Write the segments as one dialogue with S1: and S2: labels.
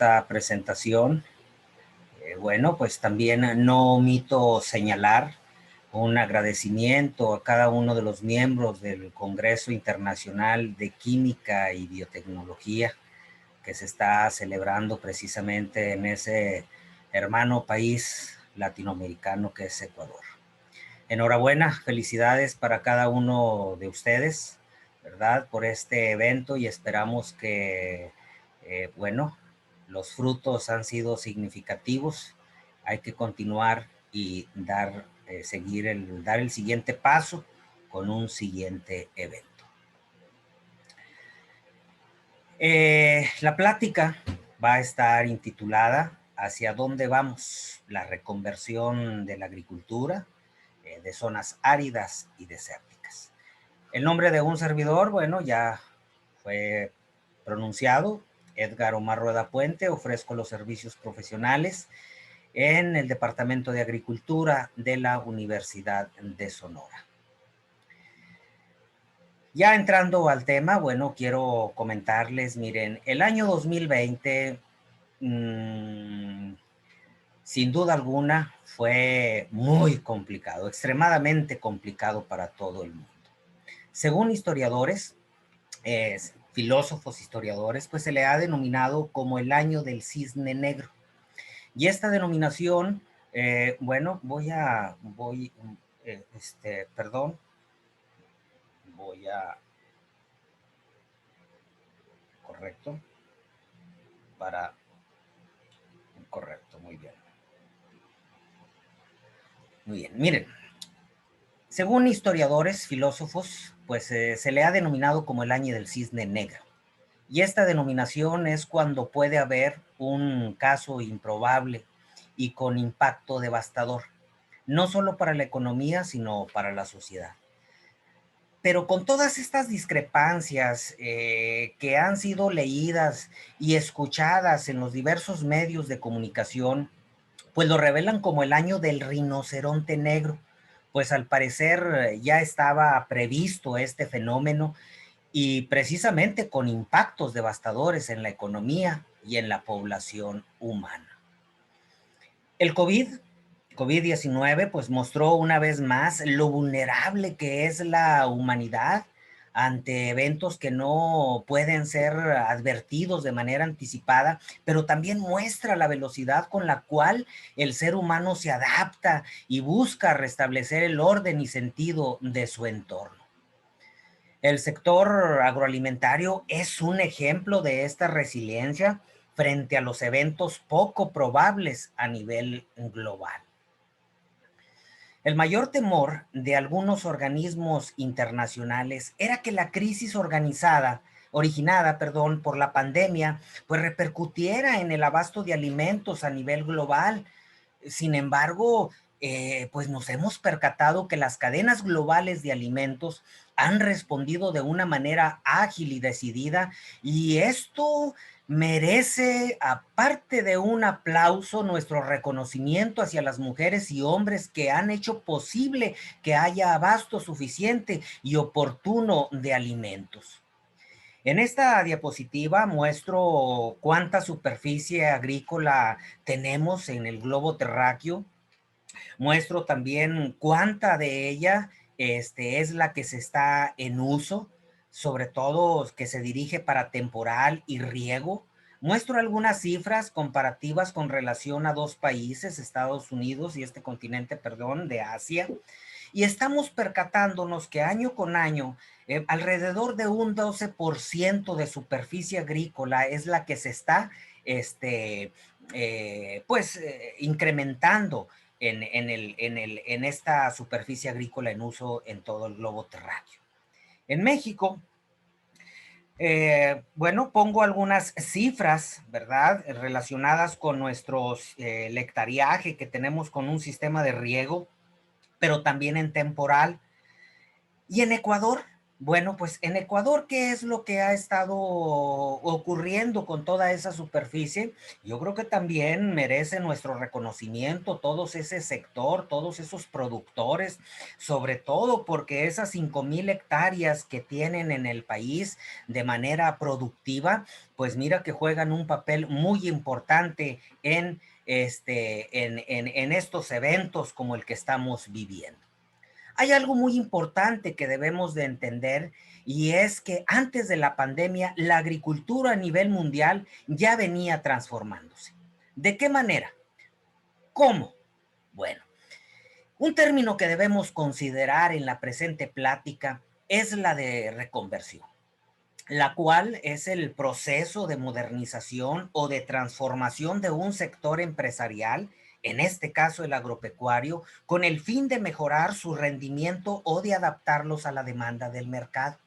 S1: esta presentación, bueno, pues también no omito señalar un agradecimiento a cada uno de los miembros del Congreso Internacional de Química y Biotecnología que se está celebrando precisamente en ese hermano país latinoamericano que es Ecuador. Enhorabuena, felicidades para cada uno de ustedes, ¿verdad? Por este evento y esperamos que, bueno, los frutos han sido significativos. Hay que continuar y dar el siguiente paso con un siguiente evento. La plática va a estar intitulada ¿Hacia dónde vamos? La reconversión de la agricultura de zonas áridas y desérticas. El nombre de un servidor, bueno, ya fue pronunciado. Edgar Omar Rueda Puente, ofrezco los servicios profesionales en el Departamento de Agricultura de la Universidad de Sonora. Ya entrando al tema, bueno, quiero comentarles, miren, el año 2020, sin duda alguna, fue muy complicado, extremadamente complicado para todo el mundo. Según historiadores, filósofos historiadores, pues se le ha denominado como el año del cisne negro. Y esta denominación, bueno, perdón, correcto, correcto, muy bien. Muy bien, miren, según historiadores, filósofos, pues se le ha denominado como el año del cisne negro. Y esta denominación es cuando puede haber un caso improbable y con impacto devastador, no solo para la economía, sino para la sociedad. Pero con todas estas discrepancias que han sido leídas y escuchadas en los diversos medios de comunicación, pues lo revelan como el año del rinoceronte negro, pues al parecer ya estaba previsto este fenómeno y precisamente con impactos devastadores en la economía y en la población humana. El COVID-19, pues mostró una vez más lo vulnerable que es la humanidad ante eventos que no pueden ser advertidos de manera anticipada, pero también muestra la velocidad con la cual el ser humano se adapta y busca restablecer el orden y sentido de su entorno. El sector agroalimentario es un ejemplo de esta resiliencia frente a los eventos poco probables a nivel global. El mayor temor de algunos organismos internacionales era que la crisis originada por la pandemia, pues repercutiera en el abasto de alimentos a nivel global. Sin embargo, pues nos hemos percatado que las cadenas globales de alimentos han respondido de una manera ágil y decidida, y esto merece, aparte de un aplauso, nuestro reconocimiento hacia las mujeres y hombres que han hecho posible que haya abasto suficiente y oportuno de alimentos. En esta diapositiva muestro cuánta superficie agrícola tenemos en el globo terráqueo. Muestro también cuánta de ella es la que se está en uso, sobre todo que se dirige para temporal y riego. Muestro algunas cifras comparativas con relación a dos países, Estados Unidos y este continente, perdón, de Asia. Y estamos percatándonos que año con año, alrededor de un 12% de superficie agrícola es la que se está incrementando en esta superficie agrícola en uso en todo el globo terráqueo. En México, bueno, pongo algunas cifras, ¿verdad? Relacionadas con nuestros el hectariaje que tenemos con un sistema de riego, pero también en temporal. Y en Ecuador, Bueno, pues en Ecuador, ¿qué es lo que ha estado ocurriendo con toda esa superficie? Yo creo que también merece nuestro reconocimiento todo ese sector, todos esos productores, sobre todo porque esas 5,000 hectáreas que tienen en el país de manera productiva, pues mira que juegan un papel muy importante en estos eventos como el que estamos viviendo. Hay algo muy importante que debemos de entender y es que antes de la pandemia la agricultura a nivel mundial ya venía transformándose. ¿De qué manera? ¿Cómo? Bueno, un término que debemos considerar en la presente plática es la de reconversión, la cual es el proceso de modernización o de transformación de un sector empresarial, en este caso el agropecuario, con el fin de mejorar su rendimiento o de adaptarlos a la demanda del mercado.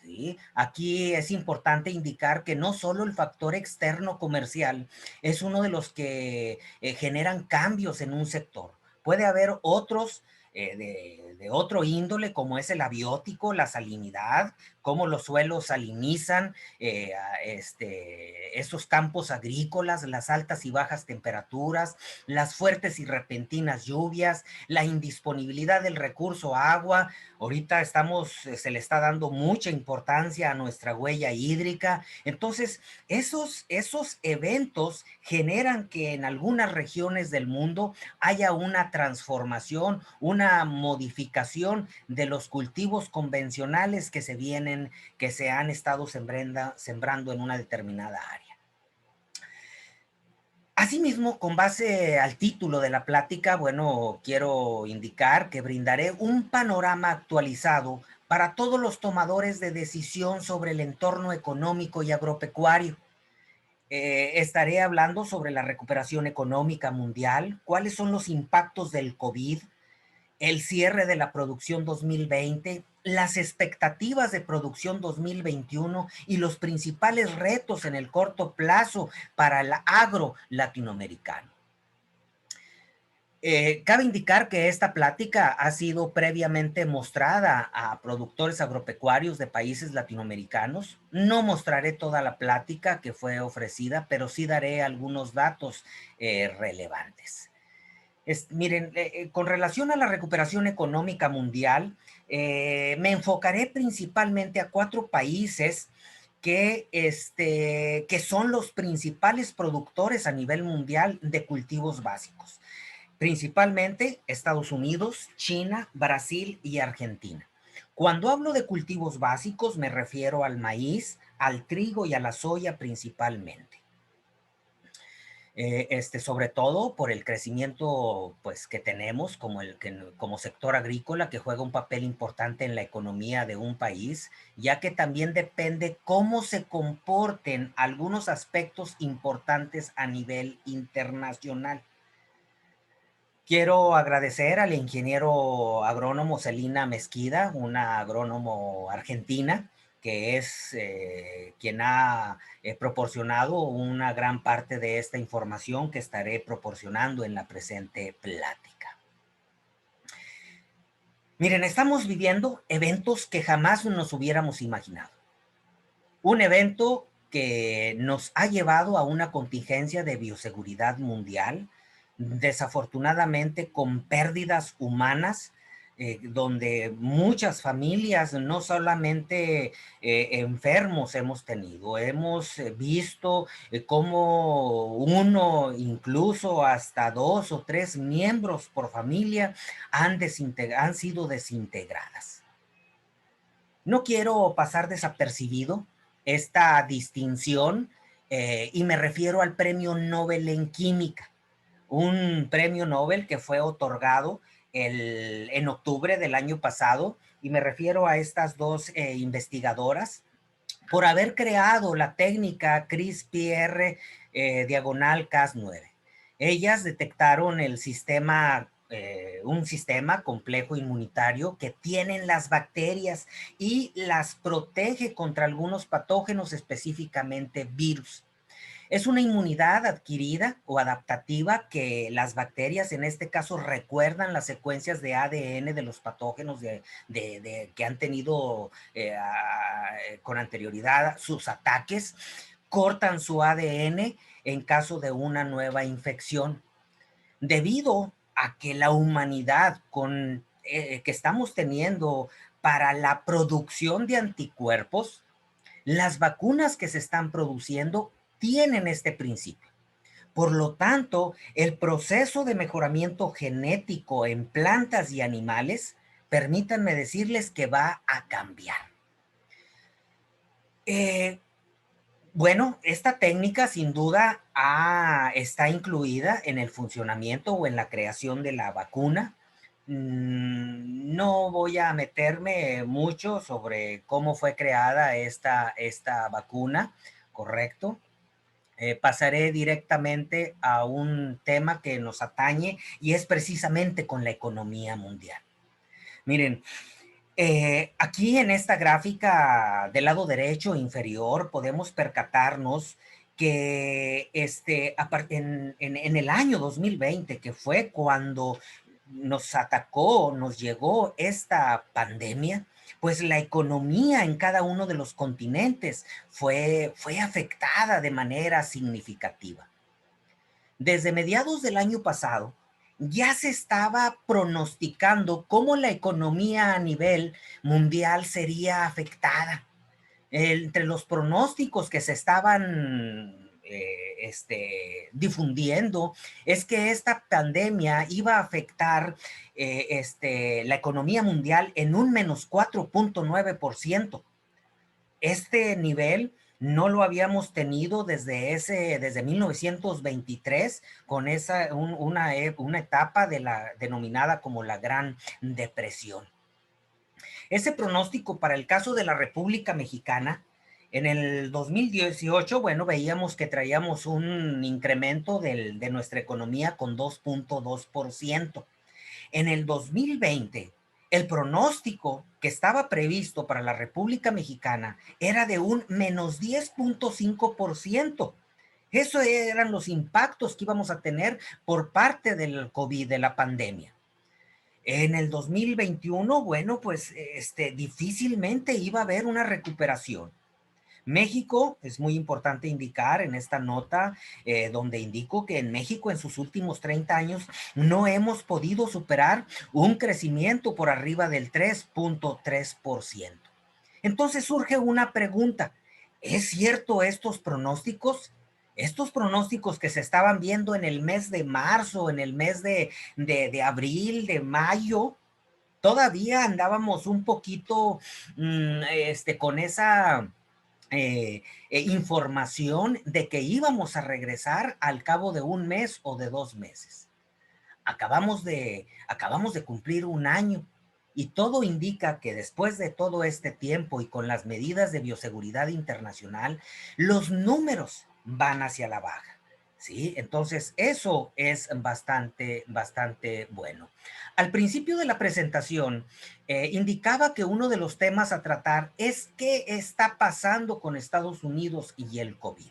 S1: ¿Sí? Aquí es importante indicar que no solo el factor externo comercial es uno de los que generan cambios en un sector. Puede haber otros de otro índole, como es el abiótico, la salinidad, cómo los suelos salinizan, esos campos agrícolas, las altas y bajas temperaturas, las fuertes y repentinas lluvias, la indisponibilidad del recurso agua. Ahorita se le está dando mucha importancia a nuestra huella hídrica. Entonces, esos eventos generan que en algunas regiones del mundo haya una transformación, una modificación de los cultivos convencionales que se han estado sembrando en una determinada área. Asimismo, con base al título de la plática, bueno, quiero indicar que brindaré un panorama actualizado para todos los tomadores de decisión sobre el entorno económico y agropecuario. Estaré hablando sobre la recuperación económica mundial, cuáles son los impactos del COVID, el cierre de la producción 2020, las expectativas de producción 2021 y los principales retos en el corto plazo para el agro latinoamericano. Cabe indicar que esta plática ha sido previamente mostrada a productores agropecuarios de países latinoamericanos. No mostraré toda la plática que fue ofrecida, pero sí daré algunos datos relevantes. Miren, con relación a la recuperación económica mundial, me enfocaré principalmente a 4 países que son los principales productores a nivel mundial de cultivos básicos, principalmente Estados Unidos, China, Brasil y Argentina. Cuando hablo de cultivos básicos, me refiero al maíz, al trigo y a la soya principalmente. Sobre todo por el crecimiento pues, que tenemos como sector agrícola, que juega un papel importante en la economía de un país, ya que también depende cómo se comporten algunos aspectos importantes a nivel internacional. Quiero agradecer al ingeniero agrónomo Celina Mezquida, una agrónomo argentina, que es quien ha proporcionado una gran parte de esta información que estaré proporcionando en la presente plática. Miren, estamos viviendo eventos que jamás nos hubiéramos imaginado. Un evento que nos ha llevado a una contingencia de bioseguridad mundial, desafortunadamente con pérdidas humanas, donde muchas familias, no solamente enfermos hemos tenido, hemos visto cómo uno, incluso hasta 2 o 3 miembros por familia han sido desintegradas. No quiero pasar desapercibido esta distinción y me refiero al Premio Nobel en Química, un premio Nobel que fue otorgado en octubre del año pasado, y me refiero a estas dos investigadoras por haber creado la técnica CRISPR diagonal Cas9. Ellas detectaron un sistema complejo inmunitario que tienen las bacterias y las protege contra algunos patógenos, específicamente virus. Es una inmunidad adquirida o adaptativa que las bacterias, en este caso, recuerdan las secuencias de ADN de los patógenos que han tenido con anterioridad sus ataques, cortan su ADN en caso de una nueva infección. Debido a que la humanidad que estamos teniendo para la producción de anticuerpos, las vacunas que se están produciendo tienen este principio. Por lo tanto, el proceso de mejoramiento genético en plantas y animales, permítanme decirles que va a cambiar. Bueno, esta técnica sin duda está incluida en el funcionamiento o en la creación de la vacuna. No voy a meterme mucho sobre cómo fue creada esta vacuna, ¿correcto? Pasaré directamente a un tema que nos atañe y es precisamente con la economía mundial. Miren, aquí en esta gráfica del lado derecho inferior podemos percatarnos que en el año 2020, que fue cuando nos atacó, nos llegó esta pandemia, pues la economía en cada uno de los continentes fue afectada de manera significativa. Desde mediados del año pasado, ya se estaba pronosticando cómo la economía a nivel mundial sería afectada. Entre los pronósticos que se estaban difundiendo es que esta pandemia iba a afectar la economía mundial en un menos 4.9%. Este nivel no lo habíamos tenido desde 1923 con una etapa denominada como la Gran Depresión. Ese pronóstico para el caso de la República Mexicana, en el 2018, bueno, veíamos que traíamos un incremento de nuestra economía con 2.2%. En el 2020, el pronóstico que estaba previsto para la República Mexicana era de un menos 10.5%. Esos eran los impactos que íbamos a tener por parte del COVID, de la pandemia. En el 2021, bueno, pues difícilmente iba a haber una recuperación. México, es muy importante indicar en esta nota, donde indico que en México en sus últimos 30 años no hemos podido superar un crecimiento por arriba del 3.3%. Entonces surge una pregunta, ¿es cierto estos pronósticos? Estos pronósticos que se estaban viendo en el mes de marzo, en el mes de abril, de mayo, todavía andábamos un poquito con esa información de que íbamos a regresar al cabo de un mes o de 2 meses. Acabamos de cumplir un año y todo indica que después de todo este tiempo y con las medidas de bioseguridad internacional, los números van hacia la baja. ¿Sí? Entonces, eso es bastante bueno. Al principio de la presentación, indicaba que uno de los temas a tratar es qué está pasando con Estados Unidos y el COVID.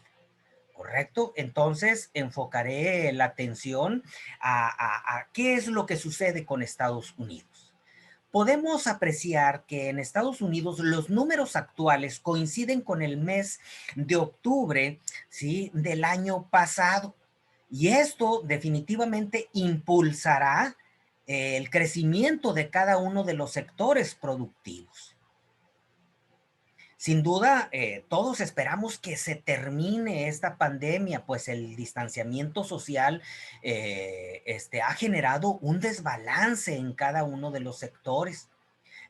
S1: ¿Correcto? Entonces, enfocaré la atención a qué es lo que sucede con Estados Unidos. Podemos apreciar que en Estados Unidos los números actuales coinciden con el mes de octubre, ¿sí?, del año pasado. Y esto definitivamente impulsará el crecimiento de cada uno de los sectores productivos. Sin duda, todos esperamos que se termine esta pandemia, pues el distanciamiento social ha generado un desbalance en cada uno de los sectores.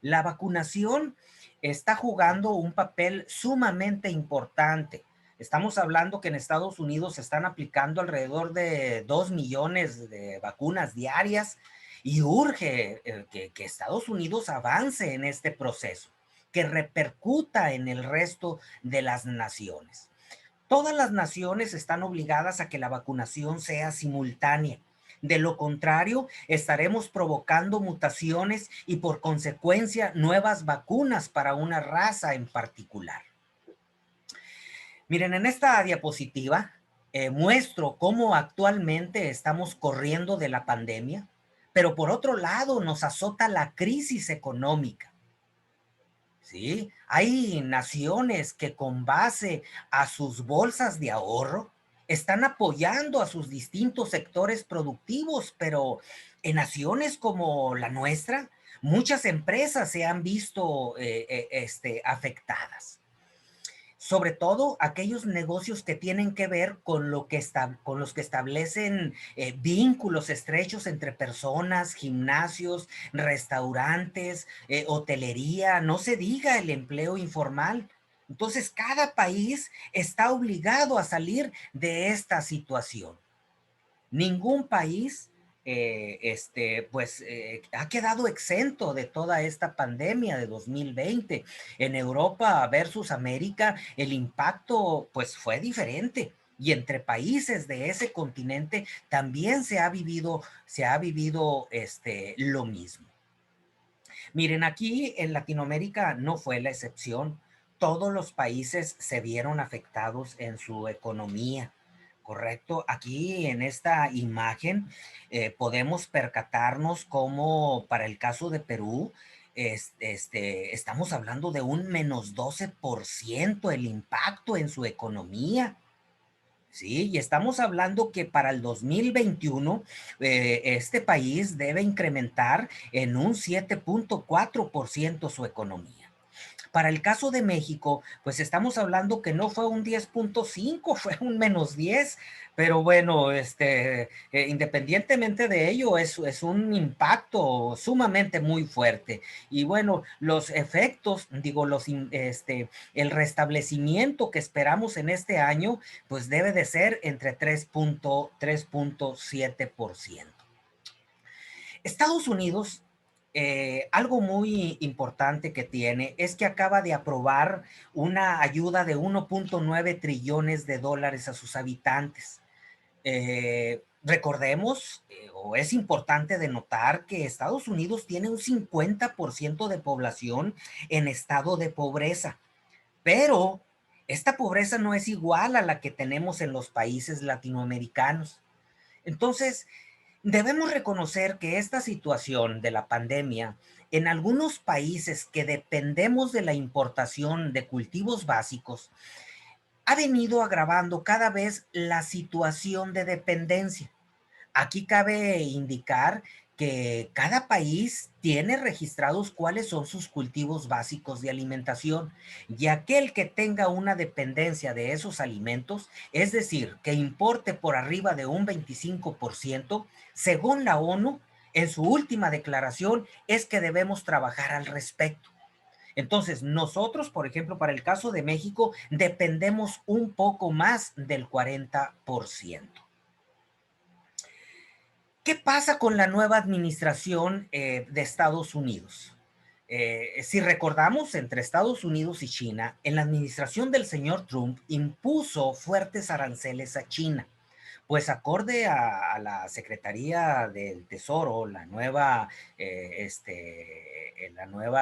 S1: La vacunación está jugando un papel sumamente importante. Estamos hablando que en Estados Unidos se están aplicando alrededor de 2 millones de vacunas diarias y urge que Estados Unidos avance en este proceso, que repercuta en el resto de las naciones. Todas las naciones están obligadas a que la vacunación sea simultánea. De lo contrario, estaremos provocando mutaciones y por consecuencia nuevas vacunas para una raza en particular. Miren, en esta diapositiva muestro cómo actualmente estamos corriendo de la pandemia, pero por otro lado nos azota la crisis económica. ¿Sí? Hay naciones que con base a sus bolsas de ahorro están apoyando a sus distintos sectores productivos, pero en naciones como la nuestra, muchas empresas se han visto afectadas, sobre todo aquellos negocios que tienen que ver con, con los que establecen vínculos estrechos entre personas, gimnasios, restaurantes, hotelería, no se diga el empleo informal. Entonces, cada país está obligado a salir de esta situación. Ningún país ha quedado exento de toda esta pandemia de 2020. En Europa versus América, el impacto pues fue diferente. Y entre países de ese continente también se ha vivido lo mismo. Miren, aquí en Latinoamérica no fue la excepción. Todos los países se vieron afectados en su economía. Correcto. Aquí en esta imagen podemos percatarnos cómo para el caso de Perú, estamos hablando de un menos 12% el impacto en su economía. Sí, y estamos hablando que para el 2021 este país debe incrementar en un 7.4% su economía. Para el caso de México, pues estamos hablando que no fue un 10.5, fue un menos 10, pero bueno, independientemente de ello, es un impacto sumamente muy fuerte. Y bueno, los efectos, digo, el restablecimiento que esperamos en este año, pues debe de ser entre 3.7%. Estados Unidos, algo muy importante que tiene es que acaba de aprobar una ayuda de 1.9 trillones de dólares a sus habitantes. Recordemos, o es importante de notar que Estados Unidos tiene un 50% de población en estado de pobreza, pero esta pobreza no es igual a la que tenemos en los países latinoamericanos. Entonces, debemos reconocer que esta situación de la pandemia en algunos países que dependemos de la importación de cultivos básicos ha venido agravando cada vez la situación de dependencia. Aquí cabe indicar que cada país tiene registrados cuáles son sus cultivos básicos de alimentación y aquel que tenga una dependencia de esos alimentos, es decir, que importe por arriba de un 25%, según la ONU, en su última declaración es que debemos trabajar al respecto. Entonces, nosotros, por ejemplo, para el caso de México, dependemos un poco más del 40%. ¿Qué pasa con la nueva administración de Estados Unidos? Si recordamos, entre Estados Unidos y China, en la administración del señor Trump impuso fuertes aranceles a China. Pues acorde a la Secretaría del Tesoro, la nueva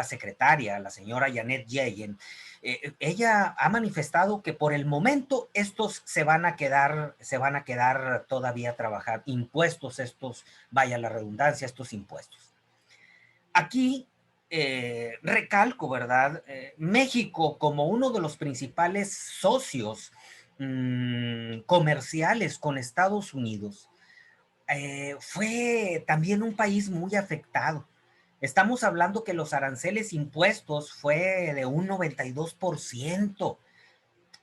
S1: secretaria, la señora Janet Yellen, ella ha manifestado que por el momento estos se van a quedar todavía a trabajar, impuestos estos, vaya la redundancia, estos impuestos. Aquí recalco, ¿verdad? México como uno de los principales socios comerciales con Estados Unidos, fue también un país muy afectado. Estamos hablando que los aranceles impuestos fue de un 92%.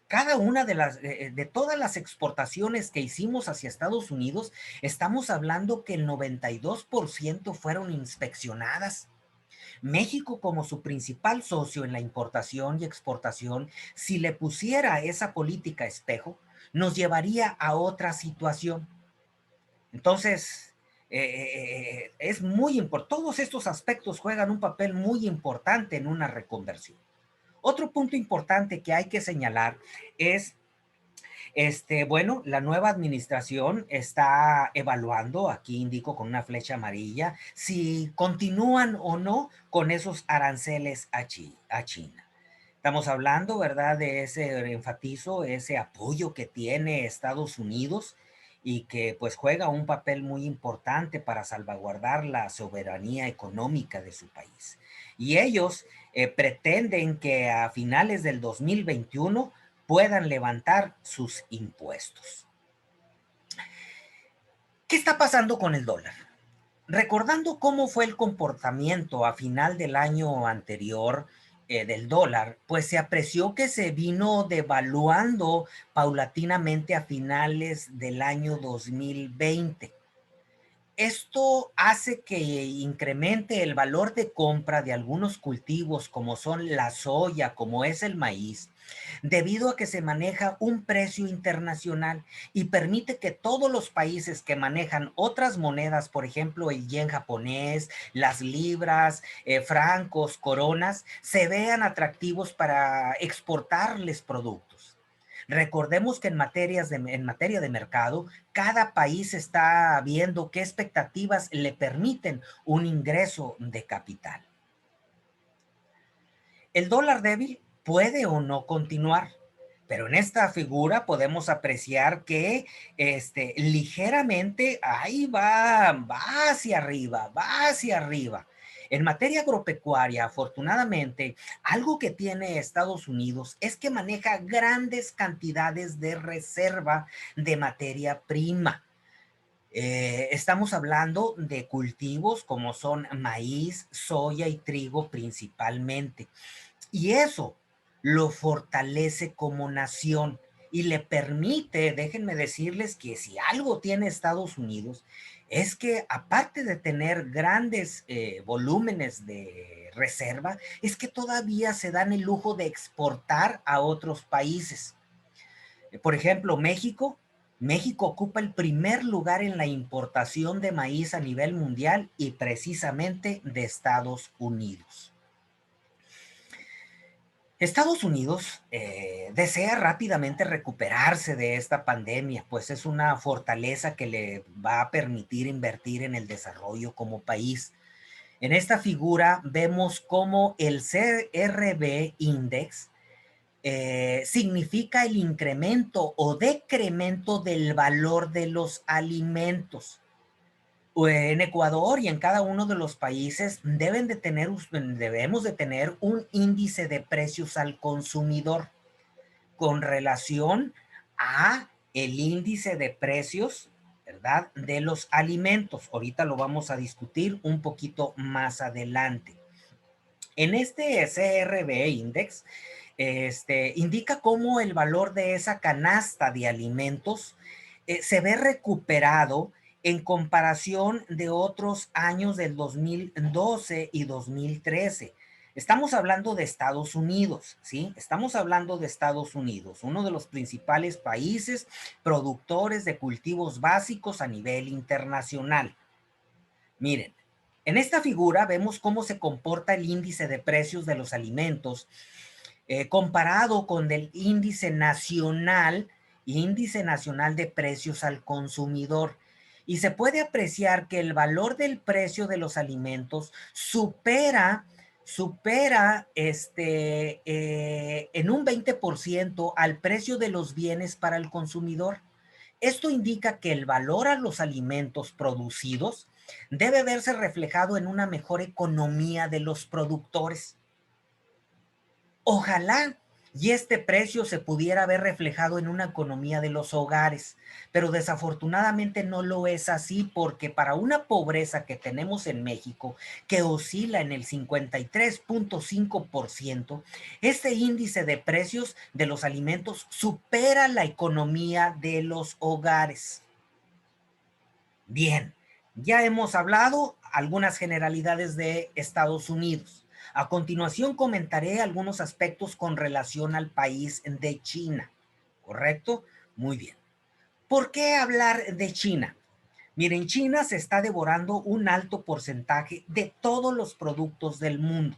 S1: Cada una de todas las exportaciones que hicimos hacia Estados Unidos, estamos hablando que el 92% fueron inspeccionadas. México, como su principal socio en la importación y exportación, si le pusiera esa política espejo, nos llevaría a otra situación. Entonces, es muy importante. Todos estos aspectos juegan un papel muy importante en una reconversión. Otro punto importante que hay que señalar es bueno, la nueva administración está evaluando, aquí indico con una flecha amarilla, si continúan o no con esos aranceles a China. Estamos hablando, ¿verdad?, de ese, enfatizo, ese apoyo que tiene Estados Unidos y que pues juega un papel muy importante para salvaguardar la soberanía económica de su país. Y ellos pretenden que a finales del 2021 puedan levantar sus impuestos. ¿Qué está pasando con el dólar? Recordando cómo fue el comportamiento a final del año anterior del dólar, pues se apreció que se vino devaluando paulatinamente a finales del año 2020. Esto hace que incremente el valor de compra de algunos cultivos como son la soya, como es el maíz, debido a que se maneja un precio internacional y permite que todos los países que manejan otras monedas, por ejemplo, el yen japonés, las libras, francos, coronas, se vean atractivos para exportarles productos. Recordemos que en materia de mercado, cada país está viendo qué expectativas le permiten un ingreso de capital. El dólar débil puede o no continuar, pero en esta figura podemos apreciar que ligeramente ahí va hacia arriba, va hacia arriba. En materia agropecuaria, afortunadamente, algo que tiene Estados Unidos es que maneja grandes cantidades de reserva de materia prima. Estamos hablando de cultivos como son maíz, soya y trigo principalmente. Y eso lo fortalece como nación y le permite, déjenme decirles que si algo tiene Estados Unidos, es que aparte de tener grandes volúmenes de reserva, es que todavía se dan el lujo de exportar a otros países. Por ejemplo, México ocupa el primer lugar en la importación de maíz a nivel mundial y precisamente de Estados Unidos. Estados Unidos desea rápidamente recuperarse de esta pandemia, pues es una fortaleza que le va a permitir invertir en el desarrollo como país. En esta figura vemos cómo el CRB Index significa el incremento o decremento del valor de los alimentos. En Ecuador y en cada uno de los países debemos de tener un índice de precios al consumidor con relación a el índice de precios, ¿verdad?, de los alimentos. Ahorita lo vamos a discutir un poquito más adelante. En este CRB Index, indica cómo el valor de esa canasta de alimentos se ve recuperado en comparación de otros años del 2012 y 2013. Estamos hablando de Estados Unidos, ¿sí? Estamos hablando de Estados Unidos, uno de los principales países productores de cultivos básicos a nivel internacional. Miren, en esta figura vemos cómo se comporta el índice de precios de los alimentos comparado con el índice nacional de precios al consumidor. Y se puede apreciar que el valor del precio de los alimentos supera en un 20% al precio de los bienes para el consumidor. Esto indica que el valor a los alimentos producidos debe verse reflejado en una mejor economía de los productores. Ojalá y este precio se pudiera ver reflejado en una economía de los hogares, pero desafortunadamente no lo es así porque para una pobreza que tenemos en México, que oscila en el 53.5%, este índice de precios de los alimentos supera la economía de los hogares. Bien, ya hemos hablado algunas generalidades de Estados Unidos. A continuación comentaré algunos aspectos con relación al país de China. ¿Correcto? Muy bien. ¿Por qué hablar de China? Miren, China se está devorando un alto porcentaje de todos los productos del mundo.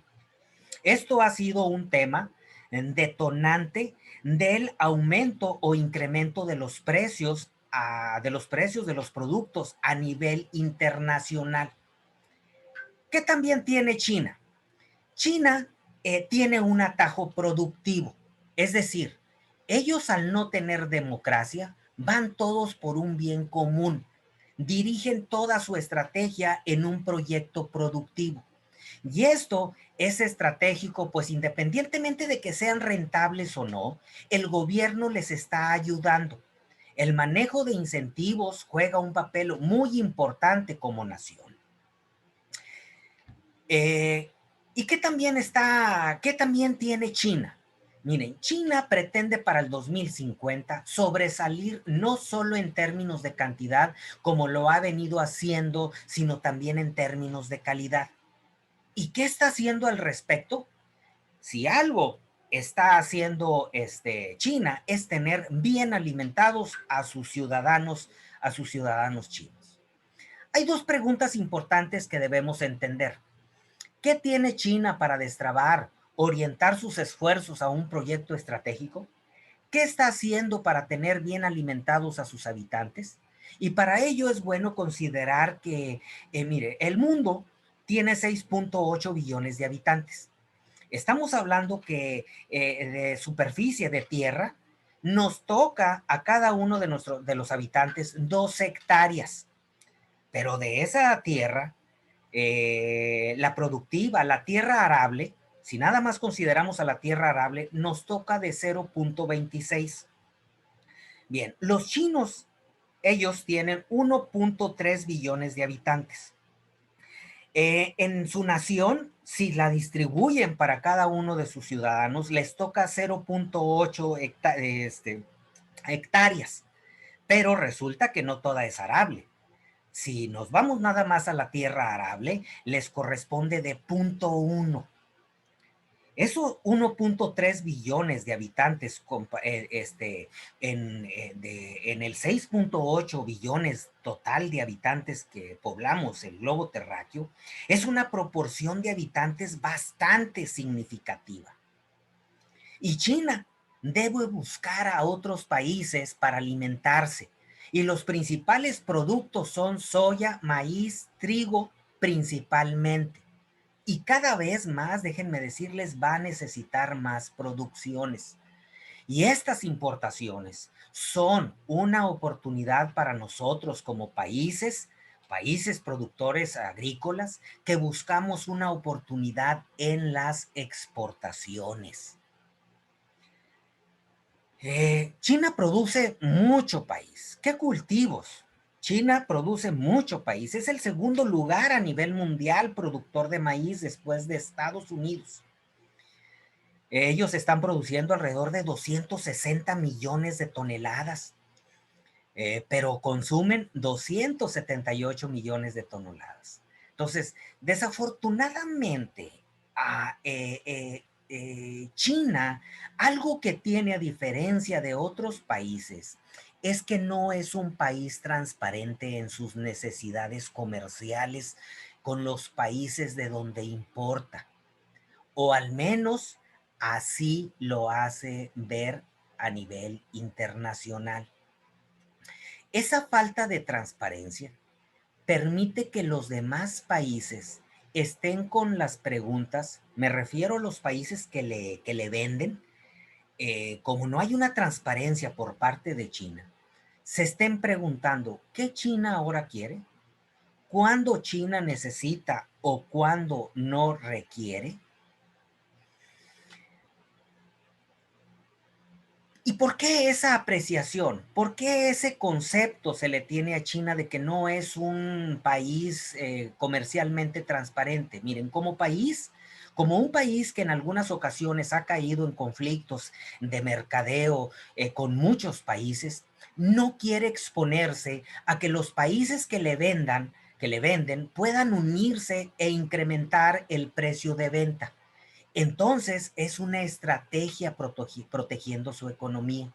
S1: Esto ha sido un tema detonante del aumento o incremento de los precios de los productos a nivel internacional. ¿Qué también tiene China? China tiene un atajo productivo. Es decir, ellos al no tener democracia, van todos por un bien común, dirigen toda su estrategia en un proyecto productivo. Y esto es estratégico, pues independientemente de que sean rentables o no, el gobierno les está ayudando. El manejo de incentivos juega un papel muy importante como nación. Eh, ¿Y qué también tiene China? Miren, China pretende para el 2050 sobresalir no solo en términos de cantidad, como lo ha venido haciendo, sino también en términos de calidad. ¿Y qué está haciendo al respecto? Si algo está haciendo China es tener bien alimentados a sus ciudadanos chinos. Hay dos preguntas importantes que debemos entender. ¿Qué tiene China para destrabar, orientar sus esfuerzos a un proyecto estratégico? ¿Qué está haciendo para tener bien alimentados a sus habitantes? Y para ello es bueno considerar que, mire, el mundo tiene 6.8 billones de habitantes. Estamos hablando que de superficie de tierra nos toca a cada uno de los habitantes 2 hectáreas, pero de esa tierra la productiva, la tierra arable, si nada más consideramos a la tierra arable, nos toca de 0.26. Bien, los chinos, ellos tienen 1.3 billones de habitantes. En su nación, si la distribuyen para cada uno de sus ciudadanos, les toca 0.8 hectáreas, pero resulta que no toda es arable. Si nos vamos nada más a la tierra arable, les corresponde de 0.1. Esos 1.3 billones de habitantes en el 6.8 billones total de habitantes que poblamos el globo terráqueo, es una proporción de habitantes bastante significativa. Y China debe buscar a otros países para alimentarse. Y los principales productos son soya, maíz, trigo, principalmente. Y cada vez más, déjenme decirles, va a necesitar más producciones. Y estas importaciones son una oportunidad para nosotros como países productores agrícolas, que buscamos una oportunidad en las exportaciones. China produce mucho país. ¿Qué cultivos? China produce mucho país. Es el segundo lugar a nivel mundial productor de maíz después de Estados Unidos. Ellos están produciendo alrededor de 260 millones de toneladas, pero consumen 278 millones de toneladas. Entonces, desafortunadamente, China, algo que tiene a diferencia de otros países, es que no es un país transparente en sus necesidades comerciales con los países de donde importa, o al menos así lo hace ver a nivel internacional. Esa falta de transparencia permite que los demás países estén con las preguntas, me refiero a los países que le venden, como no hay una transparencia por parte de China, se estén preguntando, ¿qué China ahora quiere? ¿Cuándo China necesita o cuándo no requiere? ¿Y por qué esa apreciación? ¿Por qué ese concepto se le tiene a China de que no es un país comercialmente transparente? Miren, como un país que en algunas ocasiones ha caído en conflictos de mercadeo con muchos países, no quiere exponerse a que los países que le venden, puedan unirse e incrementar el precio de venta. Entonces, es una estrategia protegiendo su economía.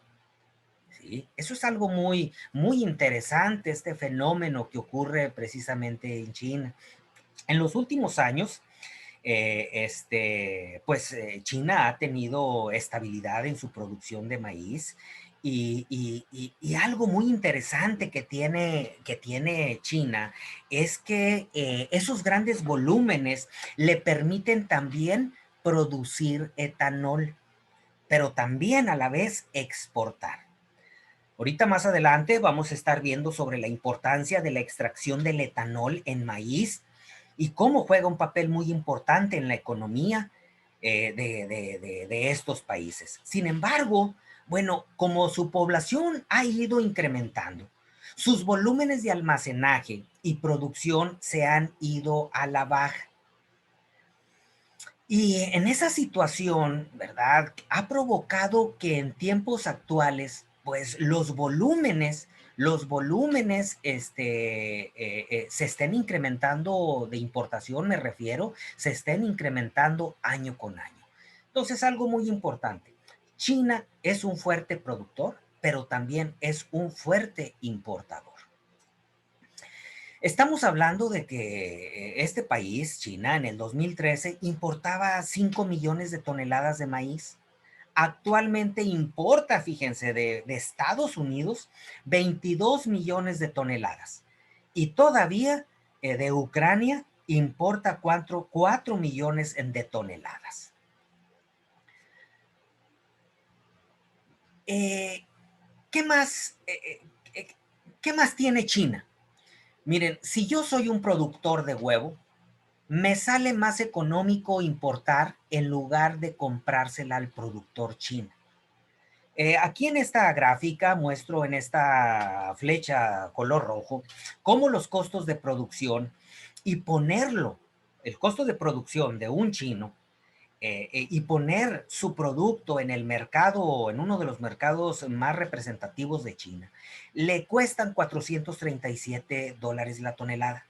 S1: ¿Sí? Eso es algo muy, muy interesante, este fenómeno que ocurre precisamente en China. En los últimos años, China ha tenido estabilidad en su producción de maíz y algo muy interesante que tiene China es que esos grandes volúmenes le permiten también producir etanol, pero también a la vez exportar. Ahorita más adelante vamos a estar viendo sobre la importancia de la extracción del etanol en maíz y cómo juega un papel muy importante en la economía de estos países. Sin embargo, bueno, como su población ha ido incrementando, sus volúmenes de almacenaje y producción se han ido a la baja. Y en esa situación, ¿verdad? Ha provocado que en tiempos actuales, pues los volúmenes se estén incrementando de importación, me refiero, se estén incrementando año con año. Entonces, algo muy importante. China es un fuerte productor, pero también es un fuerte importador. Estamos hablando de que este país, China, en el 2013 importaba 5 millones de toneladas de maíz. Actualmente importa, fíjense, de Estados Unidos 22 millones de toneladas. Y todavía de Ucrania importa 4 millones de toneladas. Eh, ¿Qué más? ¿Qué más tiene China? Miren, si yo soy un productor de huevo, me sale más económico importar en lugar de comprársela al productor chino. Aquí en esta gráfica muestro en esta flecha color rojo cómo los costos de producción y ponerlo, el costo de producción de un chino y poner su producto en el mercado, en uno de los mercados más representativos de China, le cuestan $437 la tonelada.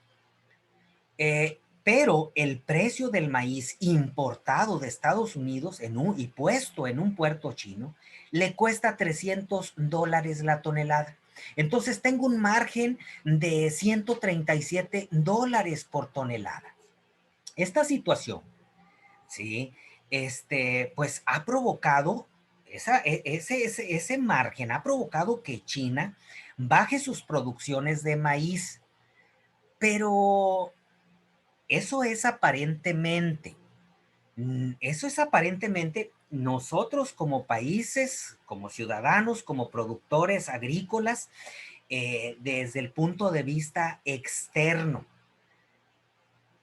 S1: Pero el precio del maíz importado de Estados Unidos y puesto en un puerto chino le cuesta $300 la tonelada. Entonces tengo un margen de $137 por tonelada. Esta situación, ¿sí? Pues ha provocado, ese margen ha provocado que China baje sus producciones de maíz, pero eso es aparentemente. Eso es aparentemente nosotros como países, como ciudadanos, como productores agrícolas, desde el punto de vista externo.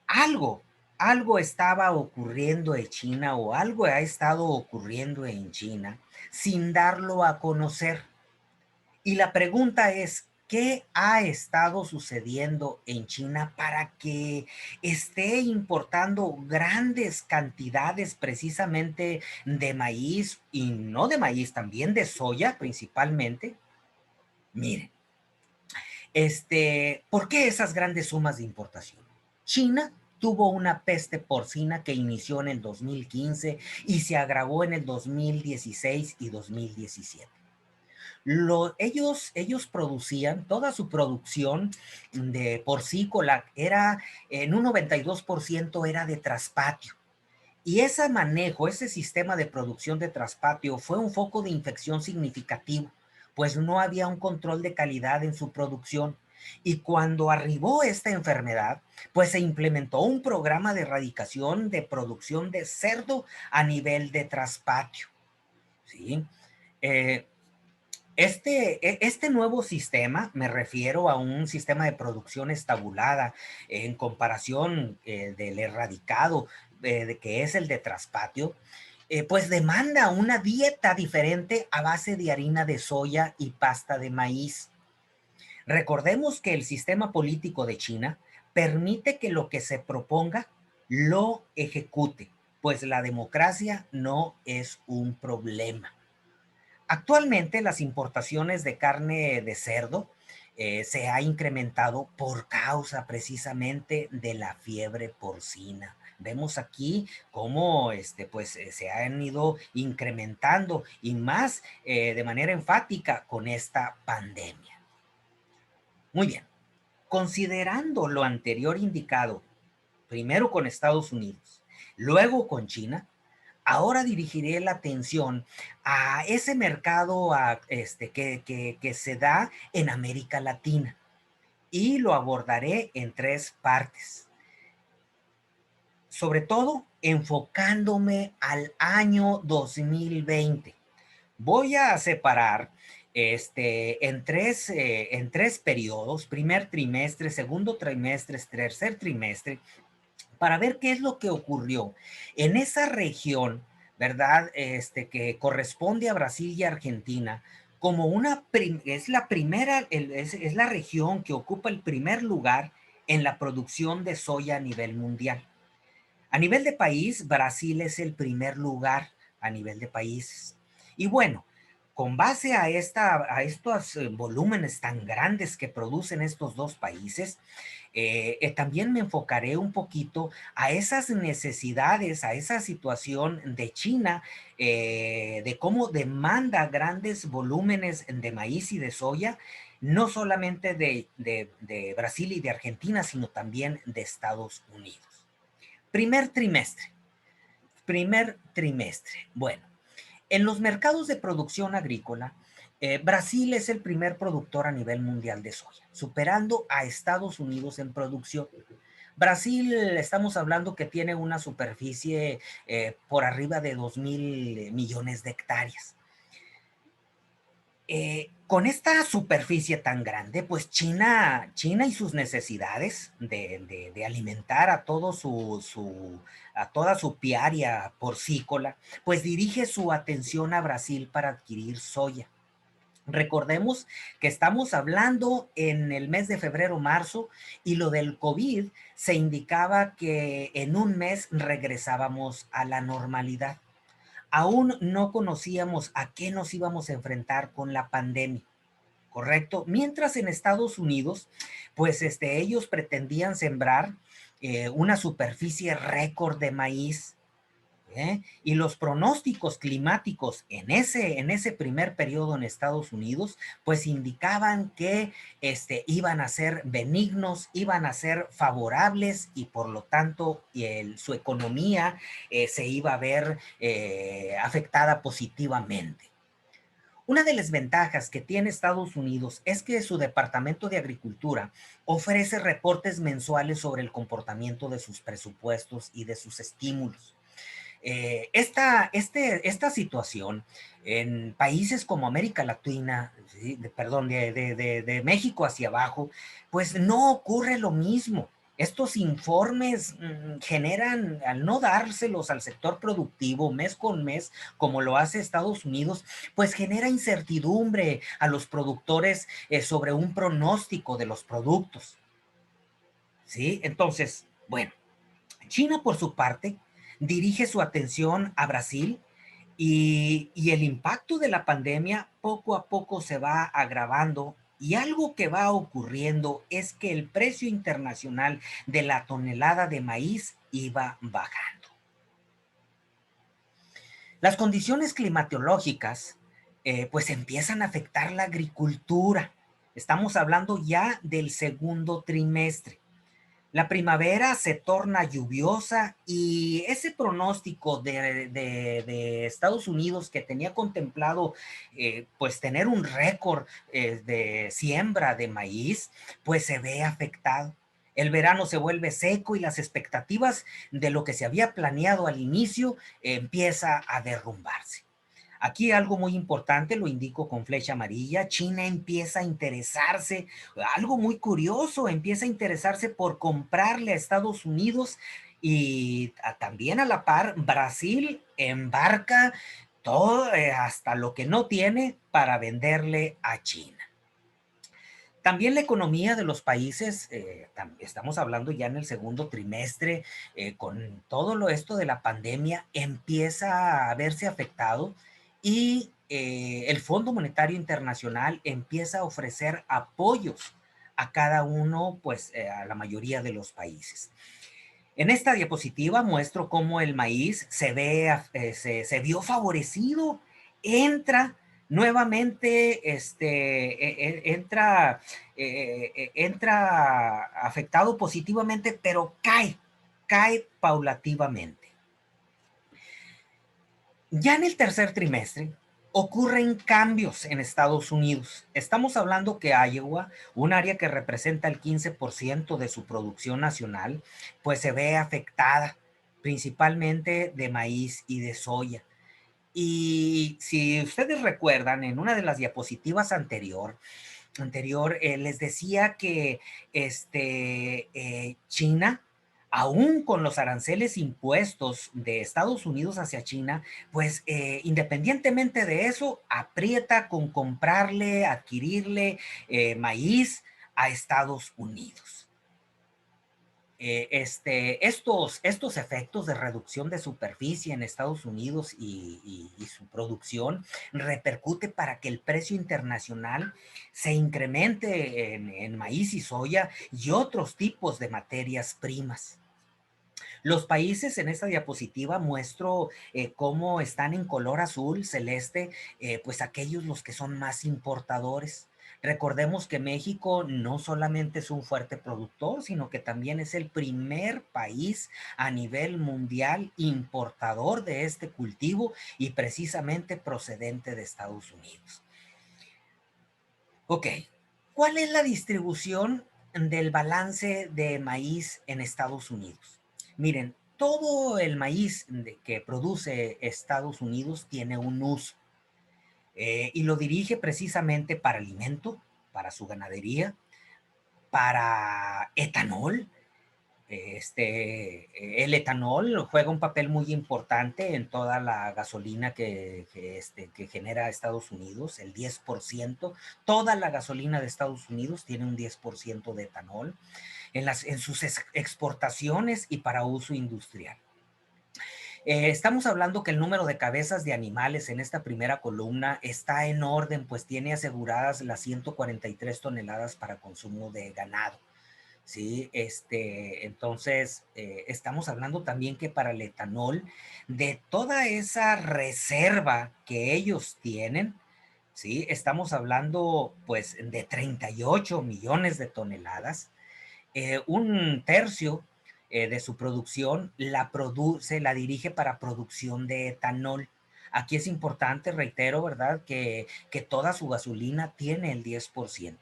S1: Algo, algo estaba ocurriendo en China o algo ha estado ocurriendo en China sin darlo a conocer. Y la pregunta es, ¿qué ha estado sucediendo en China para que esté importando grandes cantidades precisamente de maíz y no de maíz, también de soya principalmente? Miren, ¿por qué esas grandes sumas de importación? China tuvo una peste porcina que inició en el 2015 y se agravó en el 2016 y 2017. Ellos producían, toda su producción de porcícola era en un 92% era de traspatio. Y ese manejo, ese sistema de producción de traspatio fue un foco de infección significativo, pues no había un control de calidad en su producción. Y cuando arribó esta enfermedad, pues se implementó un programa de erradicación de producción de cerdo a nivel de traspatio. ¿Sí? Eh, este nuevo sistema, me refiero a un sistema de producción estabulada en comparación del erradicado, de que es el de traspatio, pues demanda una dieta diferente a base de harina de soya y pasta de maíz. Recordemos que el sistema político de China permite que lo que se proponga lo ejecute, pues la democracia no es un problema. Actualmente las importaciones de carne de cerdo se ha incrementado por causa precisamente de la fiebre porcina. Vemos aquí cómo pues, se han ido incrementando y más de manera enfática con esta pandemia. Muy bien, considerando lo anterior indicado, primero con Estados Unidos, luego con China, ahora dirigiré la atención a ese mercado que se da en América Latina y lo abordaré en tres partes. sobre todo enfocándome al año 2020. Voy a separar en tres periodos: primer trimestre, segundo trimestre, tercer trimestre, para ver qué es lo que ocurrió en esa región, ¿verdad? Que corresponde a Brasil y Argentina, como es la primera, es la región que ocupa el primer lugar en la producción de soya a nivel mundial. A nivel de país, Brasil es el primer lugar a nivel de países. Y bueno, con base a estos volúmenes tan grandes que producen estos dos países, también me enfocaré un poquito a esas necesidades, a esa situación de China, de cómo demanda grandes volúmenes de maíz y de soya, no solamente de Brasil y de Argentina, sino también de Estados Unidos. Primer trimestre. Primer trimestre. Bueno, en los mercados de producción agrícola, Brasil es el primer productor a nivel mundial de soya, superando a Estados Unidos en producción. Brasil, estamos hablando que tiene una superficie por arriba de 2.000 millones de hectáreas. Con esta superficie tan grande, pues China y sus necesidades de alimentar a a toda su piaria porcícola, pues dirige su atención a Brasil para adquirir soya. Recordemos que estamos hablando en el mes de febrero, marzo, y lo del COVID se indicaba que en un mes regresábamos a la normalidad. Aún no conocíamos a qué nos íbamos a enfrentar con la pandemia, ¿correcto? Mientras en Estados Unidos, pues ellos pretendían sembrar una superficie récord de maíz, y los pronósticos climáticos en ese primer periodo en Estados Unidos, pues indicaban que iban a ser benignos, iban a ser favorables, y por lo tanto su economía se iba a ver afectada positivamente. Una de las ventajas que tiene Estados Unidos es que su Departamento de Agricultura ofrece reportes mensuales sobre el comportamiento de sus presupuestos y de sus estímulos. Esta situación en países como América Latina, ¿sí? Perdón, de México hacia abajo, pues no ocurre lo mismo. Estos informes generan, al no dárselos al sector productivo mes con mes, como lo hace Estados Unidos, pues genera incertidumbre a los productores sobre un pronóstico de los productos. ¿Sí? Entonces, bueno, China, por su parte, dirige su atención a Brasil, y el impacto de la pandemia poco a poco se va agravando, y algo que va ocurriendo es que el precio internacional de la tonelada de maíz iba bajando. Las condiciones climatológicas pues empiezan a afectar la agricultura. Estamos hablando ya del segundo trimestre. La primavera se torna lluviosa, y ese pronóstico de Estados Unidos, que tenía contemplado pues tener un récord de siembra de maíz, pues se ve afectado. El verano se vuelve seco, y las expectativas de lo que se había planeado al inicio empieza a derrumbarse. Aquí algo muy importante, lo indico con flecha amarilla: China empieza a interesarse, algo muy curioso, empieza a interesarse por comprarle a Estados Unidos, y también a la par Brasil embarca todo, hasta lo que no tiene, para venderle a China. También la economía de los países, estamos hablando ya en el segundo trimestre, con todo esto de la pandemia, empieza a verse afectado, y el Fondo Monetario Internacional empieza a ofrecer apoyos a cada uno, pues a la mayoría de los países. En esta diapositiva muestro cómo el maíz se vio favorecido, entra nuevamente, entra afectado positivamente, pero cae paulativamente. Ya en el tercer trimestre ocurren cambios en Estados Unidos. Estamos hablando que Iowa, un área que representa el 15% de su producción nacional, pues se ve afectada. principalmente de maíz y de soya. Y si ustedes recuerdan, en una de las diapositivas anterior, les decía que China, aún con los aranceles impuestos de Estados Unidos hacia China, pues independientemente de eso, aprieta con comprarle, adquirirle maíz a Estados Unidos. Estos efectos de reducción de superficie en Estados Unidos y su producción repercute para que el precio internacional se incremente en maíz y soya y otros tipos de materias primas. Los países en esta diapositiva muestro cómo están en color azul celeste, pues aquellos los que son más importadores. Recordemos que México no solamente es un fuerte productor, sino que también es el primer país a nivel mundial importador de este cultivo y precisamente procedente de Estados Unidos. Ok, ¿cuál es la distribución del balance de maíz en Estados Unidos? Miren, todo el maíz que produce Estados Unidos tiene un uso y lo dirige precisamente para alimento, para su ganadería, para etanol. El etanol juega un papel muy importante en toda la gasolina que genera Estados Unidos, el 10%. Toda la gasolina de Estados Unidos tiene un 10% de etanol en sus exportaciones y para uso industrial. Estamos hablando que el número de cabezas de animales en esta primera columna está en orden, pues tiene aseguradas las 143 toneladas para consumo de ganado. Sí, entonces estamos hablando también que para el etanol, de toda esa reserva que ellos tienen, sí, estamos hablando pues de 38 millones de toneladas, un tercio de su producción la dirige para producción de etanol. Aquí es importante, reitero, ¿verdad? Que toda su gasolina tiene el 10%.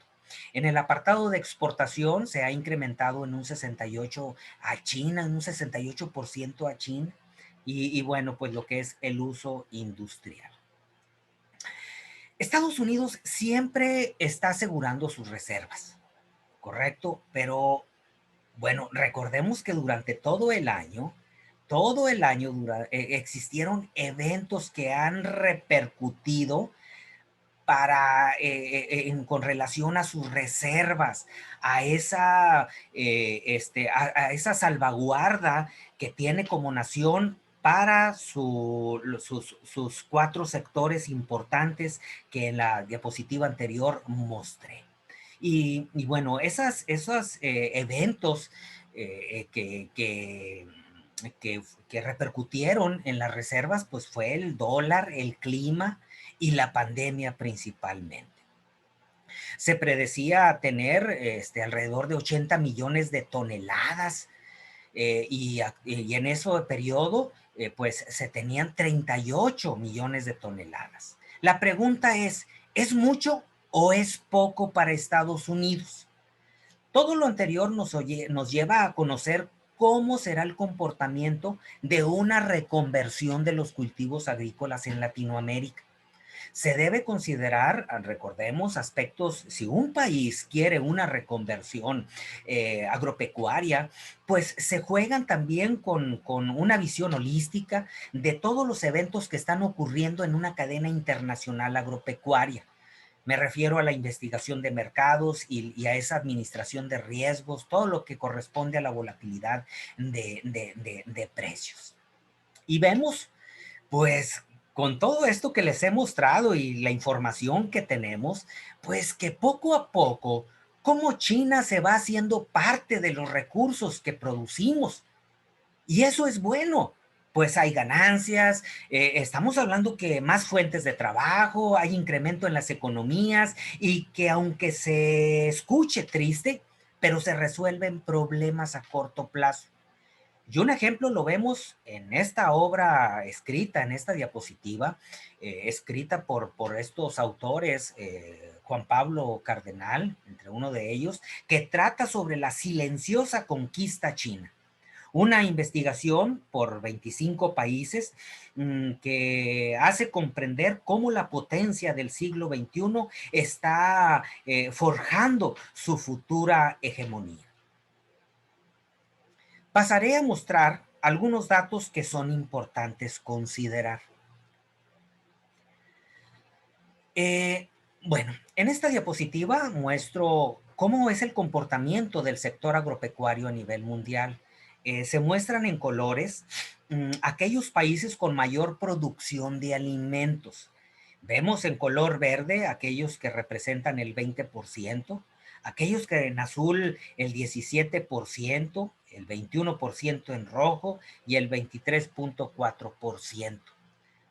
S1: En el apartado de exportación se ha incrementado en un 68% a China, en un 68% a China, y bueno, pues lo que es el uso industrial. Estados Unidos siempre está asegurando sus reservas, ¿correcto? Pero bueno, recordemos que durante todo el año existieron eventos que han repercutido con relación a sus reservas, a esa salvaguarda que tiene como nación para sus cuatro sectores importantes que en la diapositiva anterior mostré. Y bueno, esos eventos que repercutieron en las reservas, pues fue el dólar, el clima y la pandemia principalmente. Se predecía tener alrededor de 80 millones de toneladas y en ese periodo pues se tenían 38 millones de toneladas. La pregunta ¿es mucho o es poco para Estados Unidos? Todo lo anterior nos lleva a conocer cómo será el comportamiento de una reconversión de los cultivos agrícolas en Latinoamérica. Se debe considerar, recordemos, aspectos, si un país quiere una reconversión agropecuaria, pues se juegan también con una visión holística de todos los eventos que están ocurriendo en una cadena internacional agropecuaria. Me refiero a la investigación de mercados y a esa administración de riesgos, todo lo que corresponde a la volatilidad de precios. Y vemos, pues, con todo esto que les he mostrado y la información que tenemos, pues que poco a poco, cómo China se va haciendo parte de los recursos que producimos. Y eso es bueno, pues hay ganancias, estamos hablando que más fuentes de trabajo, hay incremento en las economías y que aunque se escuche triste, pero se resuelven problemas a corto plazo. Y un ejemplo lo vemos en esta obra escrita, en esta diapositiva, escrita por estos autores, Juan Pablo Cardenal, entre uno de ellos, que trata sobre la silenciosa conquista china. Una investigación por 25 países que hace comprender cómo la potencia del siglo XXI está forjando su futura hegemonía. Pasaré a mostrar algunos datos que son importantes considerar. Eh, bueno, en esta diapositiva muestro cómo es el comportamiento del sector agropecuario a nivel mundial. Se muestran en colores aquellos países con mayor producción de alimentos. Vemos en color verde aquellos que representan el 20%, aquellos que en azul el 17%, el 21% en rojo y el 23.4%.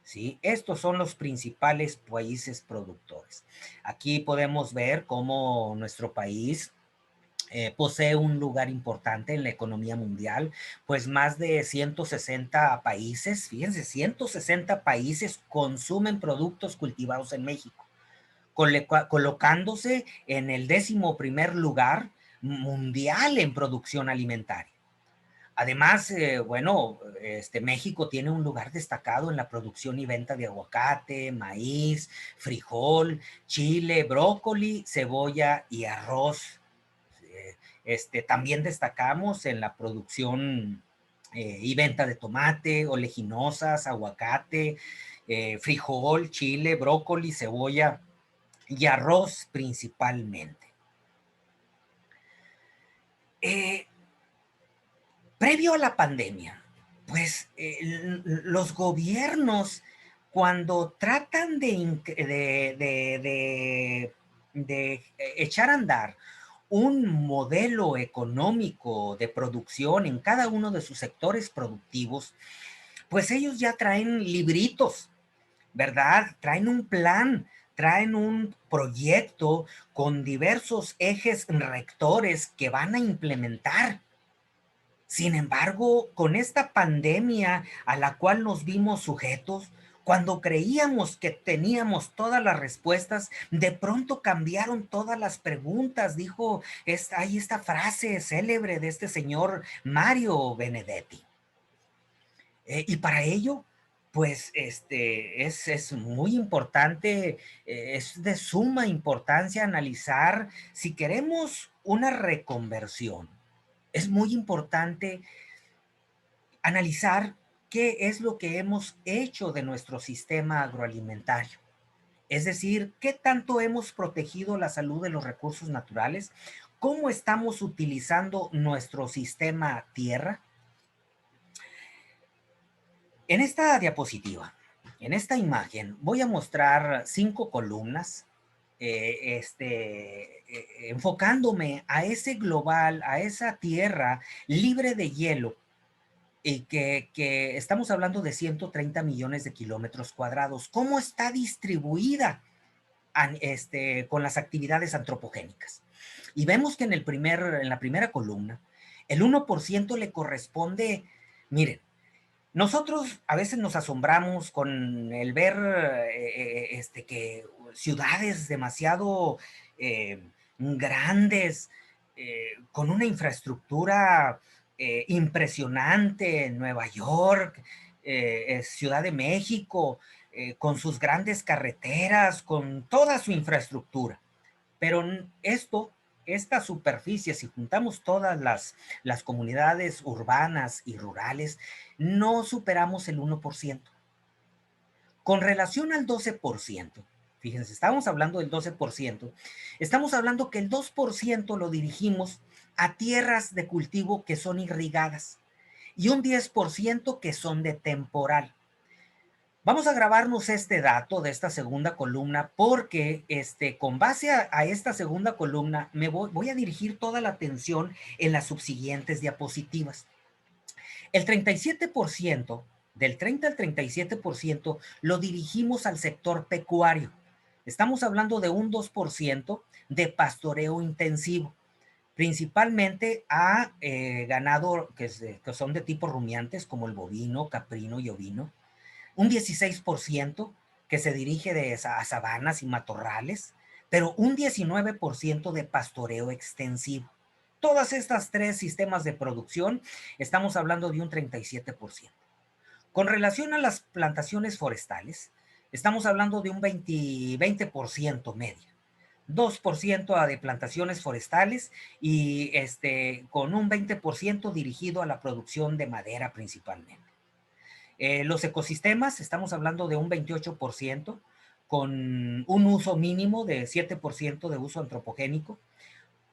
S1: ¿Sí? Estos son los principales países productores. Aquí podemos ver cómo nuestro país posee un lugar importante en la economía mundial, pues más de 160 países, fíjense, 160 países consumen productos cultivados en México, colocándose en el 11º lugar mundial en producción alimentaria. Además, bueno, México tiene un lugar destacado en la producción y venta de aguacate, maíz, frijol, chile, brócoli, cebolla y arroz. También destacamos en la producción y venta de tomate, oleaginosas, aguacate, frijol, chile, brócoli, cebolla y arroz principalmente. Previo a la pandemia, pues los gobiernos cuando tratan de echar a andar un modelo económico de producción en cada uno de sus sectores productivos, pues ellos ya traen libritos, ¿verdad? Traen un plan, traen un proyecto con diversos ejes rectores que van a implementar. Sin embargo, con esta pandemia a la cual nos vimos sujetos, cuando creíamos que teníamos todas las respuestas, de pronto cambiaron todas las preguntas. Hay esta frase célebre de este señor Mario Benedetti. Y para ello, pues es muy importante, es de suma importancia analizar si queremos una reconversión. Es muy importante analizar qué es lo que hemos hecho de nuestro sistema agroalimentario. Es decir, qué tanto hemos protegido la salud de los recursos naturales, cómo estamos utilizando nuestro sistema tierra. En esta diapositiva, en esta imagen, voy a mostrar 5 columnas enfocándome a ese global, a esa tierra libre de hielo y que estamos hablando de 130 millones de kilómetros cuadrados. ¿Cómo está distribuida con las actividades antropogénicas? Y vemos que en la primera columna, el 1% le corresponde, miren, nosotros a veces nos asombramos con el ver que ciudades demasiado grandes, con una infraestructura impresionante en Nueva York, Ciudad de México, con sus grandes carreteras, con toda su infraestructura. Pero esta superficie, si juntamos todas las comunidades urbanas y rurales, no superamos el 1%. Con relación al 12%, fíjense, estamos hablando del 12%, estamos hablando que el 2% lo dirigimos a tierras de cultivo que son irrigadas y un 10% que son de temporal. Vamos a grabarnos este dato de esta segunda columna porque con base a esta segunda columna voy a dirigir toda la atención en las subsiguientes diapositivas. El 37%, del 30 al 37%, lo dirigimos al sector pecuario. Estamos hablando de un 2% de pastoreo intensivo, principalmente a ganado que son de tipo rumiantes como el bovino, caprino y ovino, un 16% que se dirige a sabanas y matorrales, pero un 19% de pastoreo extensivo. Todas estas tres sistemas de producción, estamos hablando de un 37%. Con relación a las plantaciones forestales, estamos hablando de un 20% media. 2% de plantaciones forestales y con un 20% dirigido a la producción de madera principalmente. Los ecosistemas, estamos hablando de un 28% con un uso mínimo de 7% de uso antropogénico,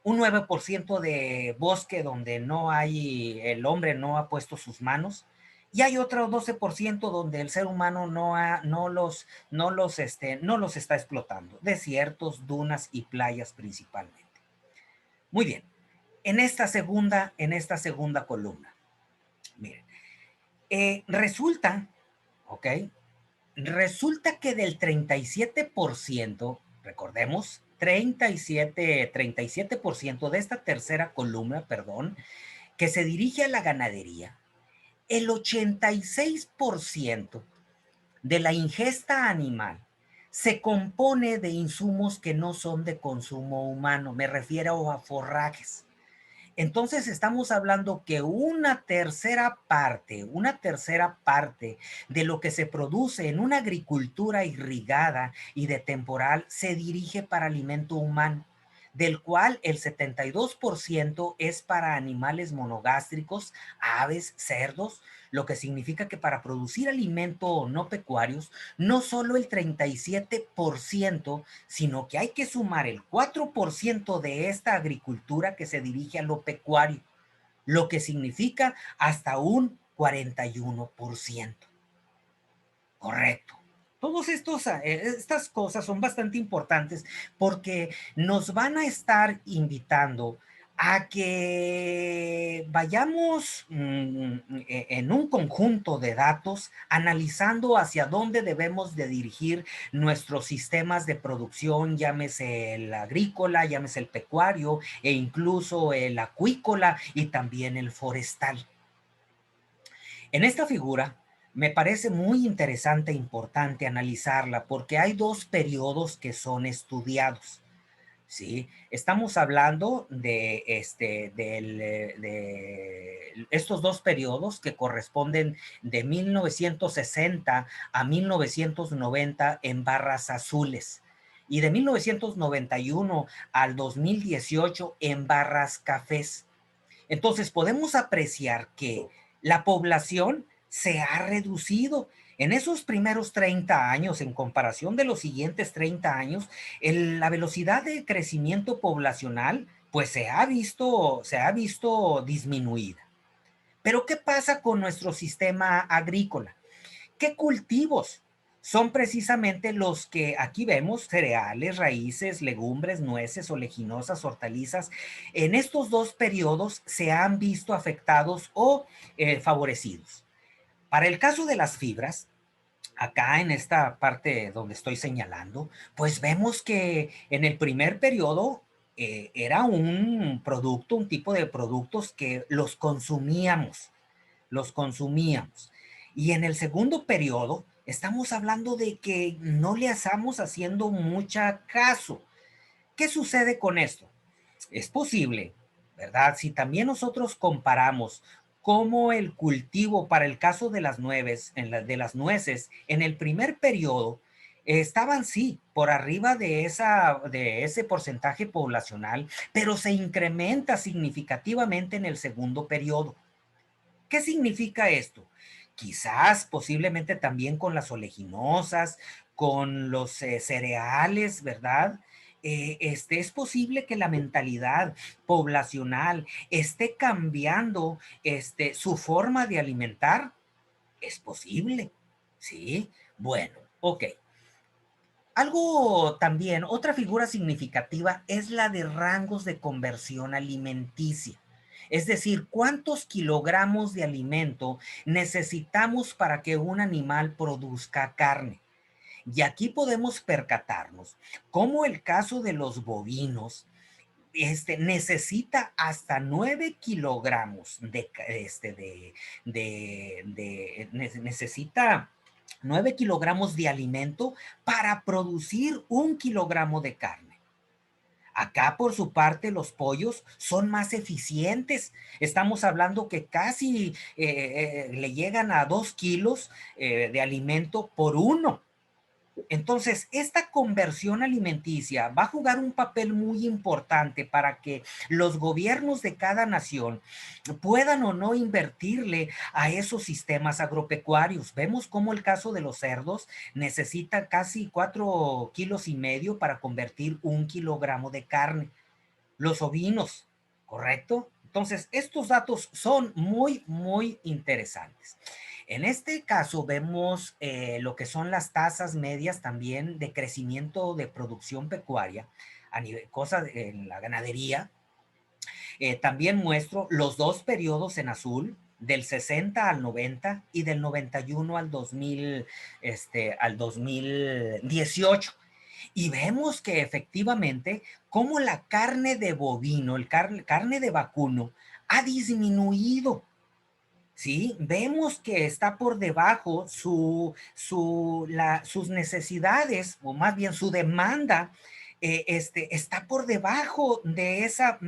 S1: un 9% de bosque donde no hay, el hombre no ha puesto sus manos, y hay otro 12% donde el ser humano no los está explotando, desiertos, dunas y playas principalmente. Muy bien, en esta segunda columna, miren, resulta, ¿ok? Resulta que del 37%, recordemos, 37% de esta tercera columna, perdón, que se dirige a la ganadería, el 86% de la ingesta animal se compone de insumos que no son de consumo humano, me refiero a forrajes. Entonces estamos hablando que una tercera parte de lo que se produce en una agricultura irrigada y de temporal se dirige para alimento humano, del cual el 72% es para animales monogástricos, aves, cerdos, lo que significa que para producir alimento no pecuarios, no solo el 37%, sino que hay que sumar el 4% de esta agricultura que se dirige a lo pecuario, lo que significa hasta un 41%. Correcto. Todas estas cosas son bastante importantes porque nos van a estar invitando a que vayamos en un conjunto de datos analizando hacia dónde debemos de dirigir nuestros sistemas de producción, llámese el agrícola, llámese el pecuario e incluso el acuícola y también el forestal. En esta figura me parece muy interesante e importante analizarla porque hay dos periodos que son estudiados. ¿Sí? Estamos hablando de estos dos periodos que corresponden de 1960 a 1990 en barras azules y de 1991 al 2018 en barras cafés. Entonces podemos apreciar que la población se ha reducido. En esos primeros 30 años, en comparación de los siguientes 30 años, la velocidad de crecimiento poblacional pues se ha visto disminuida. Pero ¿qué pasa con nuestro sistema agrícola? ¿Qué cultivos son precisamente los que aquí vemos? Cereales, raíces, legumbres, nueces, oleaginosas, hortalizas. En estos dos periodos se han visto afectados o favorecidos. Para el caso de las fibras, acá en esta parte donde estoy señalando, pues vemos que en el primer periodo era un producto, un tipo de productos que los consumíamos. Y en el segundo periodo estamos hablando de que no le estamos haciendo mucha caso. ¿Qué sucede con esto? Es posible, ¿verdad? Si también nosotros comparamos cómo el cultivo para el caso de las de las nueces, en el primer periodo, estaban sí por arriba de ese porcentaje poblacional, pero se incrementa significativamente en el segundo periodo. ¿Qué significa esto? Quizás posiblemente también con las oleaginosas, con los cereales, ¿verdad? Es posible que la mentalidad poblacional esté cambiando su forma de alimentar. Es posible, ¿sí? Bueno, ok. Algo también, otra figura significativa es la de rangos de conversión alimenticia. Es decir, cuántos kilogramos de alimento necesitamos para que un animal produzca carne. Y aquí podemos percatarnos cómo el caso de los bovinos necesita hasta 9 kilogramos necesita 9 kilogramos de alimento para producir 1 kilogramo de carne. Acá, por su parte, los pollos son más eficientes. Estamos hablando que casi le llegan a 2 kilos de alimento por uno. Entonces, esta conversión alimenticia va a jugar un papel muy importante para que los gobiernos de cada nación puedan o no invertirle a esos sistemas agropecuarios. Vemos cómo el caso de los cerdos necesita casi 4,5 kilos para convertir 1 kilogramo de carne. Los ovinos, ¿correcto? Entonces, estos datos son muy, muy interesantes. En este caso vemos lo que son las tasas medias también de crecimiento de producción pecuaria a nivel, cosas en la ganadería. También muestro los dos periodos en azul, del 60 al 90 y del 91 al 2000, al 2018. Y vemos que efectivamente, como la carne de bovino, carne de vacuno, ha disminuido. ¿Sí? Vemos que está por debajo sus necesidades, o más bien su demanda, está por debajo de esa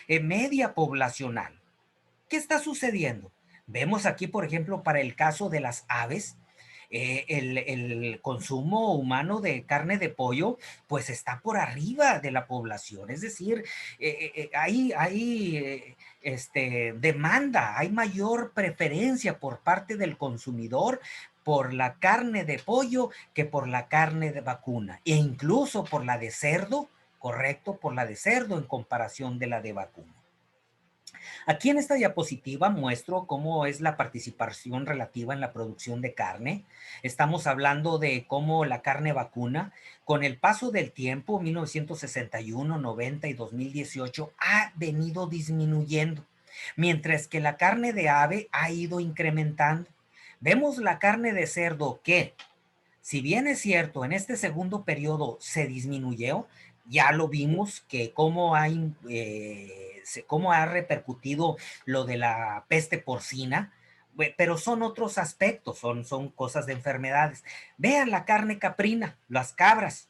S1: media poblacional. ¿Qué está sucediendo? Vemos aquí, por ejemplo, para el caso de las aves, el consumo humano de carne de pollo, pues está por arriba de la población. Es decir, hay demanda, hay mayor preferencia por parte del consumidor por la carne de pollo que por la carne de vacuna, e incluso por la de cerdo, correcto, por la de cerdo en comparación de la de vacuna. Aquí en esta diapositiva muestro cómo es la participación relativa en la producción de carne. Estamos hablando de cómo la carne vacuna, con el paso del tiempo, 1961, 90 y 2018, ha venido disminuyendo, mientras que la carne de ave ha ido incrementando. Vemos la carne de cerdo que, si bien es cierto, en este segundo periodo se disminuyó, ya lo vimos que cómo ha repercutido lo de la peste porcina, pero son otros aspectos, son cosas de enfermedades. Vean la carne caprina, las cabras.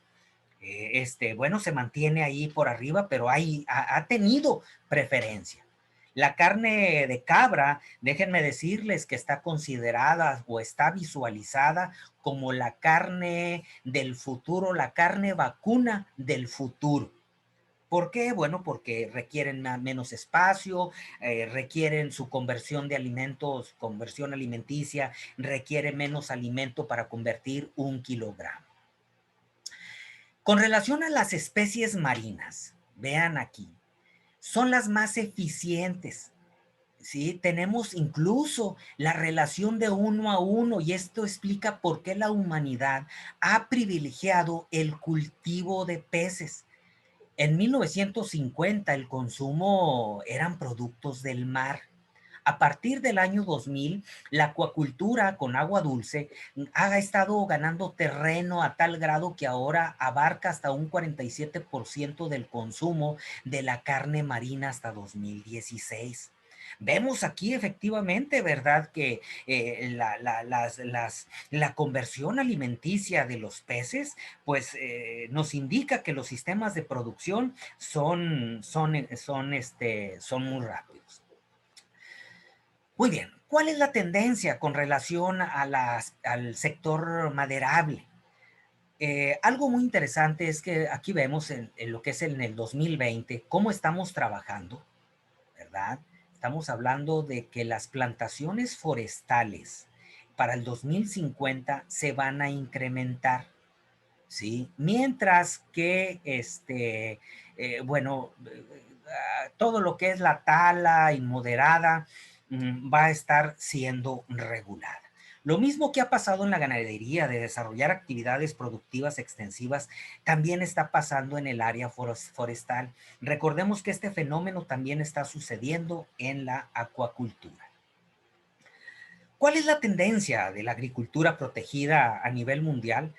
S1: Bueno, se mantiene ahí por arriba, pero ha tenido preferencia. La carne de cabra, déjenme decirles que está considerada o está visualizada como la carne del futuro, la carne vacuna del futuro. ¿Por qué? Bueno, porque requieren menos espacio, requieren su conversión de alimentos, conversión alimenticia, requiere menos alimento para convertir 1 kilogramo. Con relación a las especies marinas, vean aquí, son las más eficientes. Sí, tenemos incluso la relación de 1 a 1 y esto explica por qué la humanidad ha privilegiado el cultivo de peces. En 1950 el consumo eran productos del mar. A partir del año 2000, la acuacultura con agua dulce ha estado ganando terreno a tal grado que ahora abarca hasta un 47% del consumo de la carne marina hasta 2016. Vemos aquí efectivamente, ¿verdad? Que la conversión alimenticia de los peces, pues nos indica que los sistemas de producción son muy rápidos. Muy bien, ¿cuál es la tendencia con relación al sector maderable? Algo muy interesante es que aquí vemos en lo que es en el 2020, cómo estamos trabajando, ¿verdad? Estamos hablando de que las plantaciones forestales para el 2050 se van a incrementar, ¿sí? Mientras que, bueno, todo lo que es la tala inmoderada va a estar siendo regulada. Lo mismo que ha pasado en la ganadería de desarrollar actividades productivas extensivas, también está pasando en el área forestal. Recordemos que este fenómeno también está sucediendo en la acuacultura. ¿Cuál es la tendencia de la agricultura protegida a nivel mundial?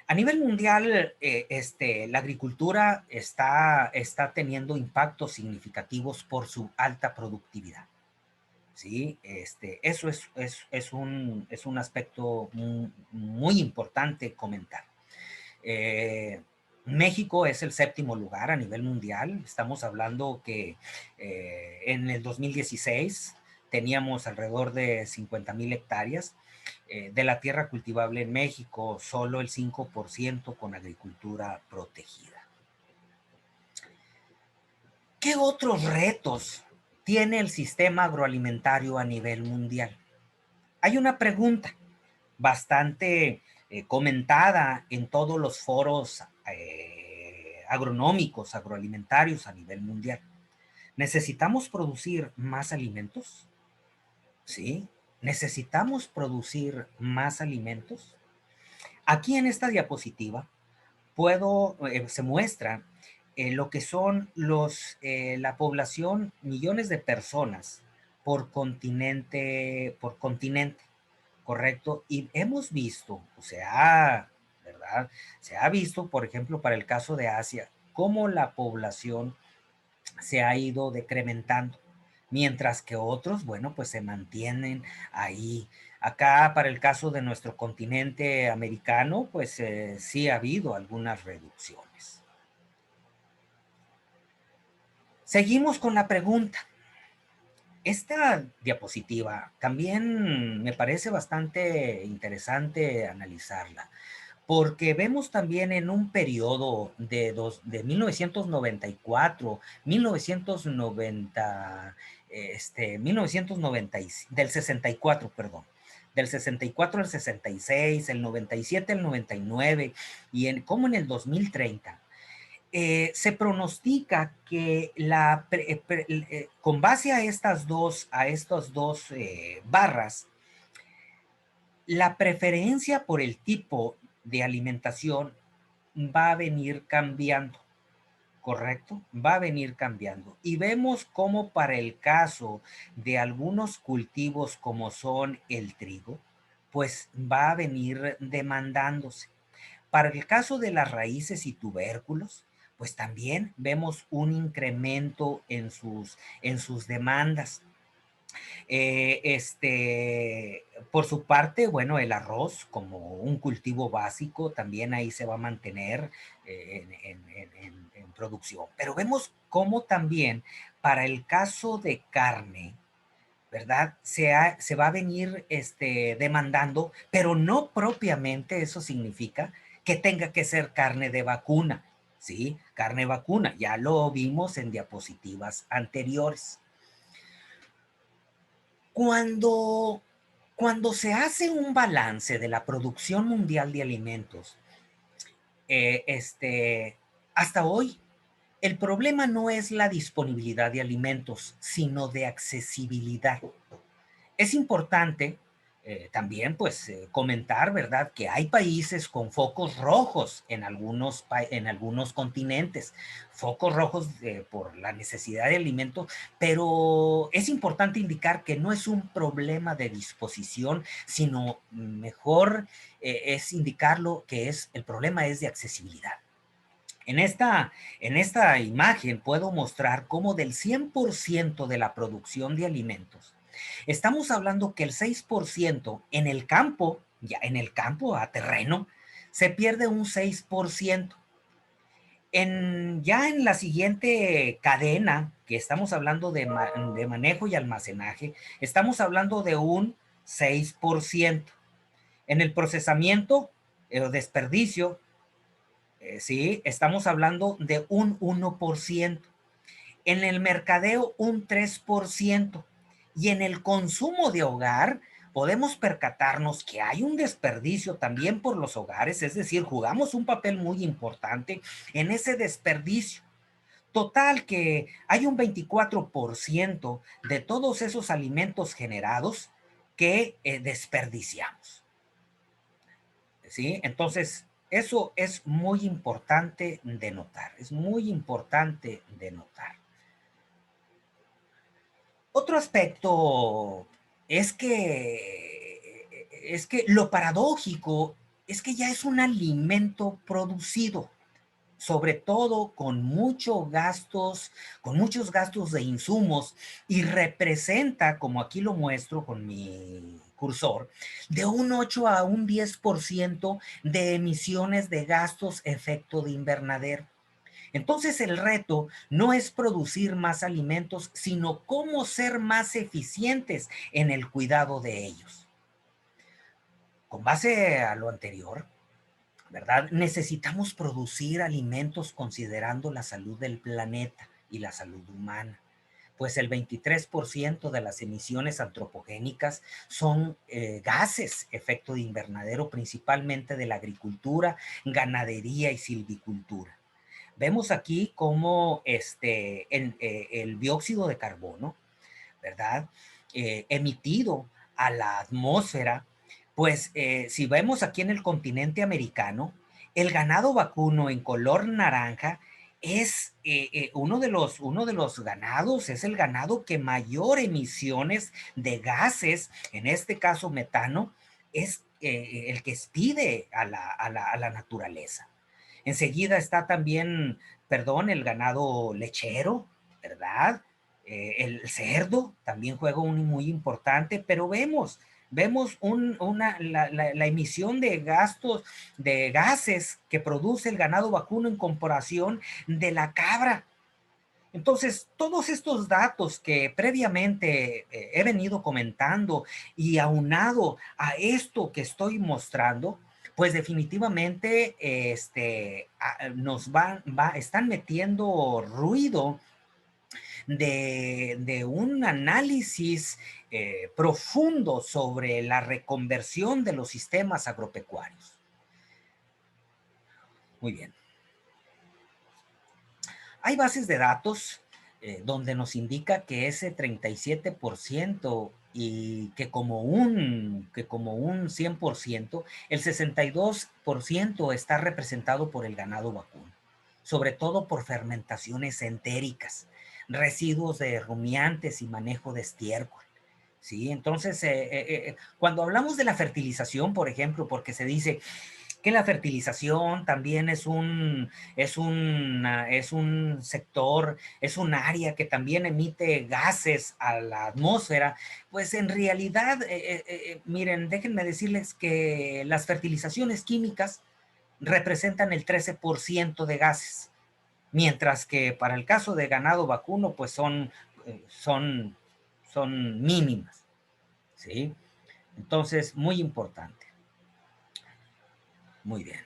S1: A nivel mundial, la agricultura está teniendo impactos significativos por su alta productividad. ¿Sí? Eso es un aspecto muy, muy importante comentar. México es el séptimo lugar a nivel mundial. Estamos hablando que en el 2016 teníamos alrededor de 50,000 hectáreas de la tierra cultivable en México, solo el 5% con agricultura protegida. ¿Qué otros retos tiene el sistema agroalimentario a nivel mundial? Hay una pregunta bastante comentada en todos los foros agronómicos, agroalimentarios a nivel mundial. ¿Necesitamos producir más alimentos? ¿Sí? ¿Necesitamos producir más alimentos? Aquí en esta diapositiva se muestra lo que son la población, millones de personas por continente, ¿correcto? Y hemos visto, o sea, ¿verdad? Se ha visto, por ejemplo, para el caso de Asia, cómo la población se ha ido decrementando, mientras que otros, bueno, pues se mantienen ahí. Acá, para el caso de nuestro continente americano, pues sí ha habido algunas reducciones. Seguimos con la pregunta. Esta diapositiva también me parece bastante interesante analizarla, porque vemos también en un periodo de 1994, 1990, del 64, perdón, del 64 al 66, el 97 al 99, como en el 2030, se pronostica que con base a estas dos barras, la preferencia por el tipo de alimentación va a venir cambiando, ¿correcto? Va a venir cambiando. Y vemos cómo para el caso de algunos cultivos como son el trigo, pues va a venir demandándose. Para el caso de las raíces y tubérculos, pues también vemos un incremento en sus demandas. Por su parte, bueno, el arroz como un cultivo básico también ahí se va a mantener en producción. Pero vemos cómo también para el caso de carne, ¿verdad? Se va a venir demandando, pero no propiamente eso significa que tenga que ser carne de vacuna, ¿sí? Carne vacuna, ya lo vimos en diapositivas anteriores. Cuando, cuando se hace un balance de la producción mundial de alimentos, hasta hoy, el problema no es la disponibilidad de alimentos, sino de accesibilidad. Es importante también, pues, comentar, ¿verdad?, que hay países con focos rojos en algunos continentes, focos rojos por la necesidad de alimentos, pero es importante indicar que no es un problema de disposición, sino mejor es indicarlo que el problema es de accesibilidad. En esta imagen puedo mostrar cómo del 100% de la producción de alimentos, estamos hablando que el 6% en el campo, ya en el campo a terreno, se pierde un 6%. Ya en la siguiente cadena, que estamos hablando de manejo y almacenaje, estamos hablando de un 6%. En el procesamiento o desperdicio, sí, estamos hablando de un 1%. En el mercadeo, un 3%. Y en el consumo de hogar, podemos percatarnos que hay un desperdicio también por los hogares, es decir, jugamos un papel muy importante en ese desperdicio. Total que hay un 24% de todos esos alimentos generados que desperdiciamos. ¿Sí? Entonces, eso es muy importante de notar, es muy importante de notar. Otro aspecto es que lo paradójico es que ya es un alimento producido, sobre todo con muchos gastos de insumos, y representa, como aquí lo muestro con cursor, de un 8 a un 10% de emisiones de gases efecto de invernadero. Entonces el reto no es producir más alimentos, sino cómo ser más eficientes en el cuidado de ellos. Con base a lo anterior, ¿verdad? Necesitamos producir alimentos considerando la salud del planeta y la salud humana, pues el 23% de las emisiones antropogénicas son gases efecto de invernadero, principalmente de la agricultura, ganadería y silvicultura. Vemos aquí cómo el dióxido de carbono, ¿verdad? Emitido a la atmósfera, pues si vemos aquí en el continente americano, el ganado vacuno en color naranja es uno de los ganados, es el ganado que mayor emisiones de gases, en este caso metano, es el que expide a la naturaleza. Enseguida está también, perdón, el ganado lechero, ¿verdad? El cerdo también juega un muy importante, pero vemos la emisión de gastos, de gases que produce el ganado vacuno en comparación de la cabra. Entonces, todos estos datos que previamente he venido comentando y aunado a esto que estoy mostrando, pues definitivamente están metiendo ruido de un análisis profundo sobre la reconversión de los sistemas agropecuarios. Muy bien. Hay bases de datos donde nos indica que ese 37% y que como un 100%, el 62% está representado por el ganado vacuno, sobre todo por fermentaciones entéricas, residuos de rumiantes y manejo de estiércol. ¿Sí? Entonces, cuando hablamos de la fertilización, por ejemplo, porque se dice, que la fertilización también es un sector, es un área que también emite gases a la atmósfera, pues en realidad, miren, déjenme decirles que las fertilizaciones químicas representan el 13% de gases, mientras que para el caso de ganado vacuno, pues son mínimas, ¿sí? Entonces, muy importante. Muy bien.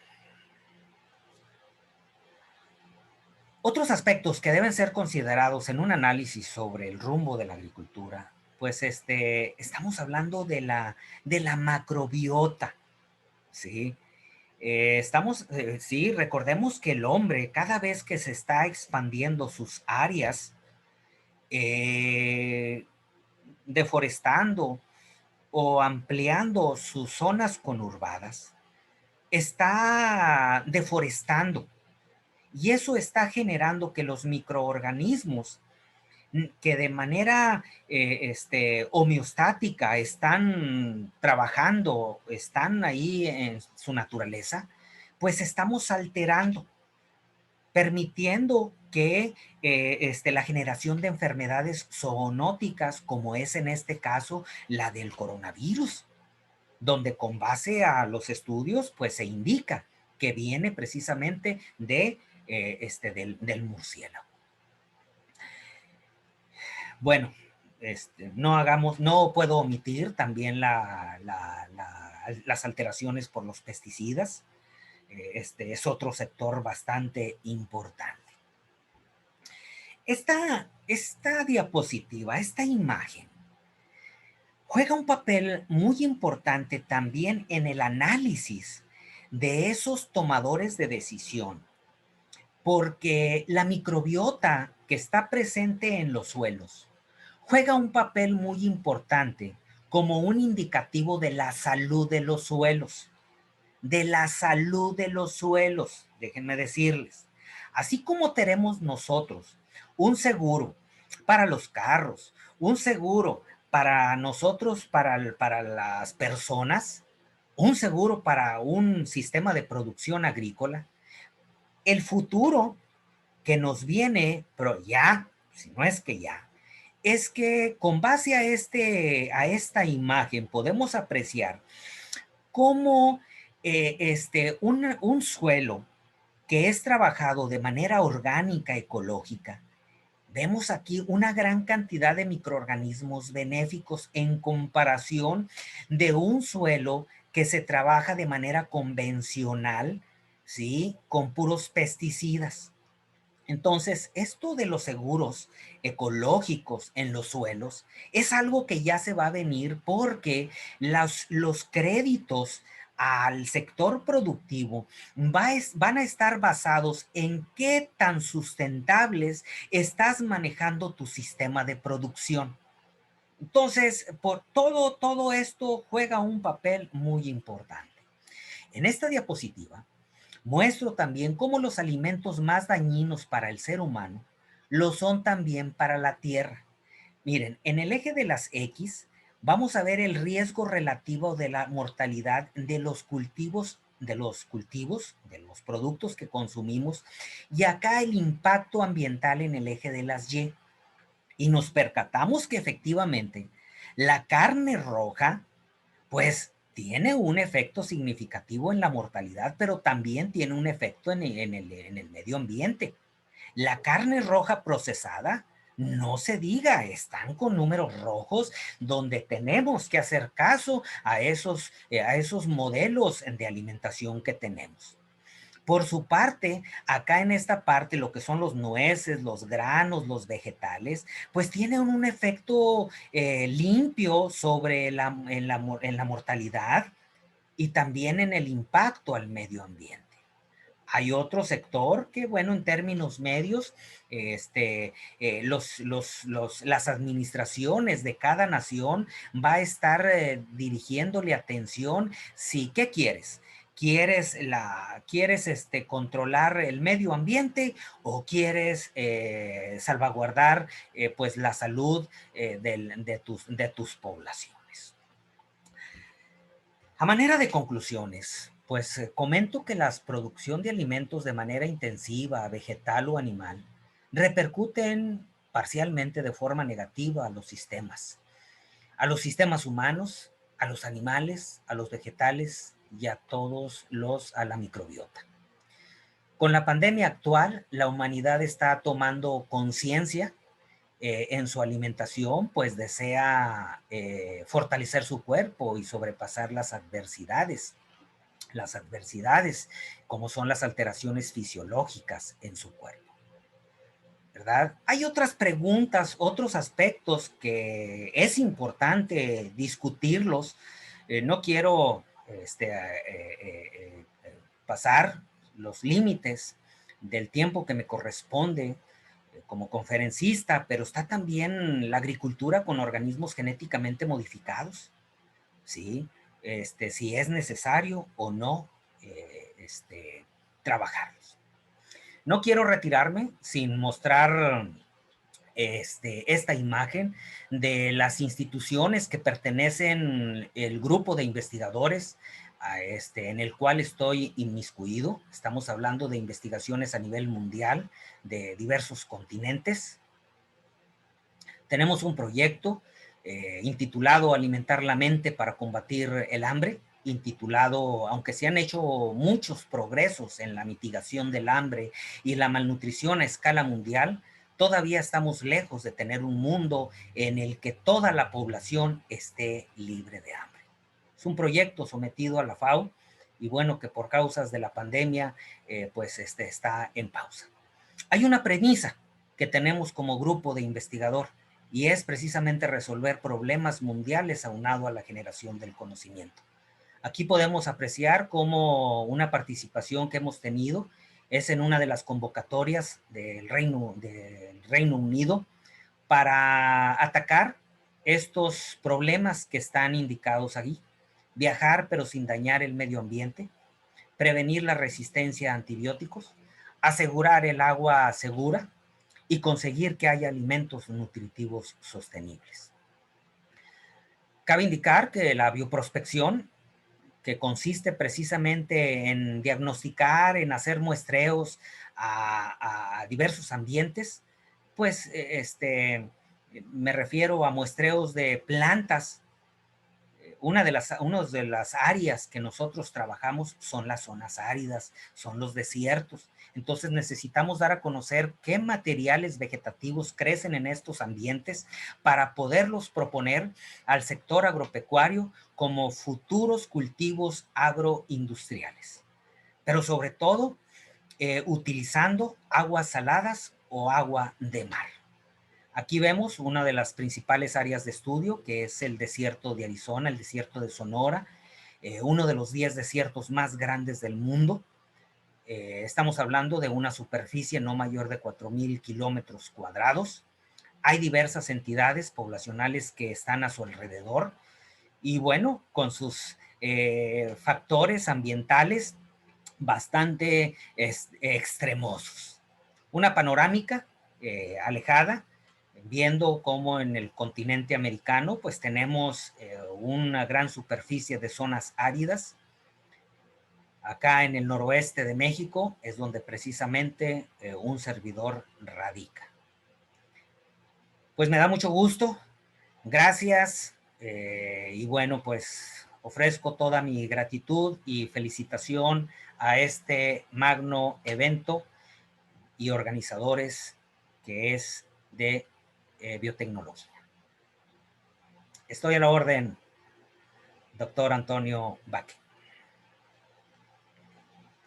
S1: Otros aspectos que deben ser considerados en un análisis sobre el rumbo de la agricultura, pues estamos hablando de la macrobiota, ¿sí? Sí, recordemos que el hombre, cada vez que se está expandiendo sus áreas, eh, deforestando o ampliando sus zonas conurbadas, está deforestando. Y eso está generando que los microorganismos que de manera homeostática están trabajando, están ahí en su naturaleza, pues estamos alterando, permitiendo que la generación de enfermedades zoonóticas, como es en este caso la del coronavirus, donde con base a los estudios, pues se indica que viene precisamente del murciélago. Bueno, no puedo omitir también las alteraciones por los pesticidas. Este es otro sector bastante importante. Esta diapositiva, esta imagen, juega un papel muy importante también en el análisis de esos tomadores de decisión, porque la microbiota que está presente en los suelos juega un papel muy importante como un indicativo de la salud de los suelos, déjenme decirles. Así como tenemos nosotros un seguro para los carros, un seguro para nosotros, para las personas, un seguro para un sistema de producción agrícola, el futuro que nos viene, pero ya, si no es que ya, es que con base a esta imagen podemos apreciar cómo un suelo que es trabajado de manera orgánica, ecológica, vemos aquí una gran cantidad de microorganismos benéficos en comparación de un suelo que se trabaja de manera convencional, ¿sí? Con puros pesticidas. Entonces, esto de los seguros ecológicos en los suelos es algo que ya se va a venir porque los créditos al sector productivo van a estar basados en qué tan sustentables estás manejando tu sistema de producción. Entonces, por todo esto juega un papel muy importante. En esta diapositiva muestro también cómo los alimentos más dañinos para el ser humano lo son también para la tierra. Miren, en el eje de las X vamos a ver el riesgo relativo de la mortalidad de los cultivos, de los productos que consumimos, y acá el impacto ambiental en el eje de las Y. Y nos percatamos que efectivamente la carne roja pues tiene un efecto significativo en la mortalidad, pero también tiene un efecto en el medio ambiente. La carne roja procesada, no se diga, están con números rojos donde tenemos que hacer caso a esos modelos de alimentación que tenemos. Por su parte, acá en esta parte, lo que son los nueces, los granos, los vegetales, pues tienen un efecto limpio sobre en la mortalidad y también en el impacto al medio ambiente. Hay otro sector que, bueno, en términos medios, las administraciones de cada nación va a estar dirigiéndole atención. Sí, ¿qué quieres? ¿Quieres controlar el medio ambiente o quieres salvaguardar pues la salud de tus poblaciones? A manera de conclusiones, pues comento que la producción de alimentos de manera intensiva, vegetal o animal, repercuten parcialmente de forma negativa a los sistemas humanos, a los animales, a los vegetales y a a la microbiota. Con la pandemia actual, la humanidad está tomando conciencia en su alimentación, pues desea fortalecer su cuerpo y sobrepasar las adversidades, como son las alteraciones fisiológicas en su cuerpo, ¿verdad? Hay otras preguntas, otros aspectos que es importante discutirlos. No quiero pasar los límites del tiempo que me corresponde como conferencista, pero está también la agricultura con organismos genéticamente modificados, ¿sí? Si es necesario o no trabajarlos. No quiero retirarme sin mostrar esta imagen de las instituciones que pertenecen el grupo de investigadores en el cual estoy inmiscuido. Estamos hablando de investigaciones a nivel mundial de diversos continentes. Tenemos un proyecto intitulado Alimentar la mente para combatir el hambre, intitulado, aunque se han hecho muchos progresos en la mitigación del hambre y la malnutrición a escala mundial, todavía estamos lejos de tener un mundo en el que toda la población esté libre de hambre. Es un proyecto sometido a la FAO y bueno, que por causas de la pandemia, pues está en pausa. Hay una premisa que tenemos como grupo de investigador y es precisamente resolver problemas mundiales aunado a la generación del conocimiento. Aquí podemos apreciar cómo una participación que hemos tenido es en una de las convocatorias del Reino Unido para atacar estos problemas que están indicados aquí. Viajar pero sin dañar el medio ambiente, prevenir la resistencia a antibióticos, asegurar el agua segura y conseguir que haya alimentos nutritivos sostenibles. Cabe indicar que la bioprospección, que consiste precisamente en diagnosticar, en hacer muestreos a diversos ambientes, pues Me refiero a muestreos de plantas. Una de las áreas que nosotros trabajamos son las zonas áridas, son los desiertos. Entonces necesitamos dar a conocer qué materiales vegetativos crecen en estos ambientes para poderlos proponer al sector agropecuario como futuros cultivos agroindustriales. Pero sobre todo, utilizando aguas saladas o agua de mar. Aquí vemos una de las principales áreas de estudio, que es el desierto de Arizona, el desierto de Sonora, uno de los 10 desiertos más grandes del mundo. Estamos hablando de una superficie no mayor de 4,000 kilómetros cuadrados. Hay diversas entidades poblacionales que están a su alrededor y bueno, con sus factores ambientales bastante extremosos. Una panorámica alejada, viendo cómo en el continente americano pues tenemos una gran superficie de zonas áridas. Acá en el noroeste de México es donde precisamente un servidor radica. Pues me da mucho gusto, gracias y bueno, pues ofrezco toda mi gratitud y felicitación a este magno evento y organizadores que es de biotecnología. Estoy a la orden, doctor Antonio Baque.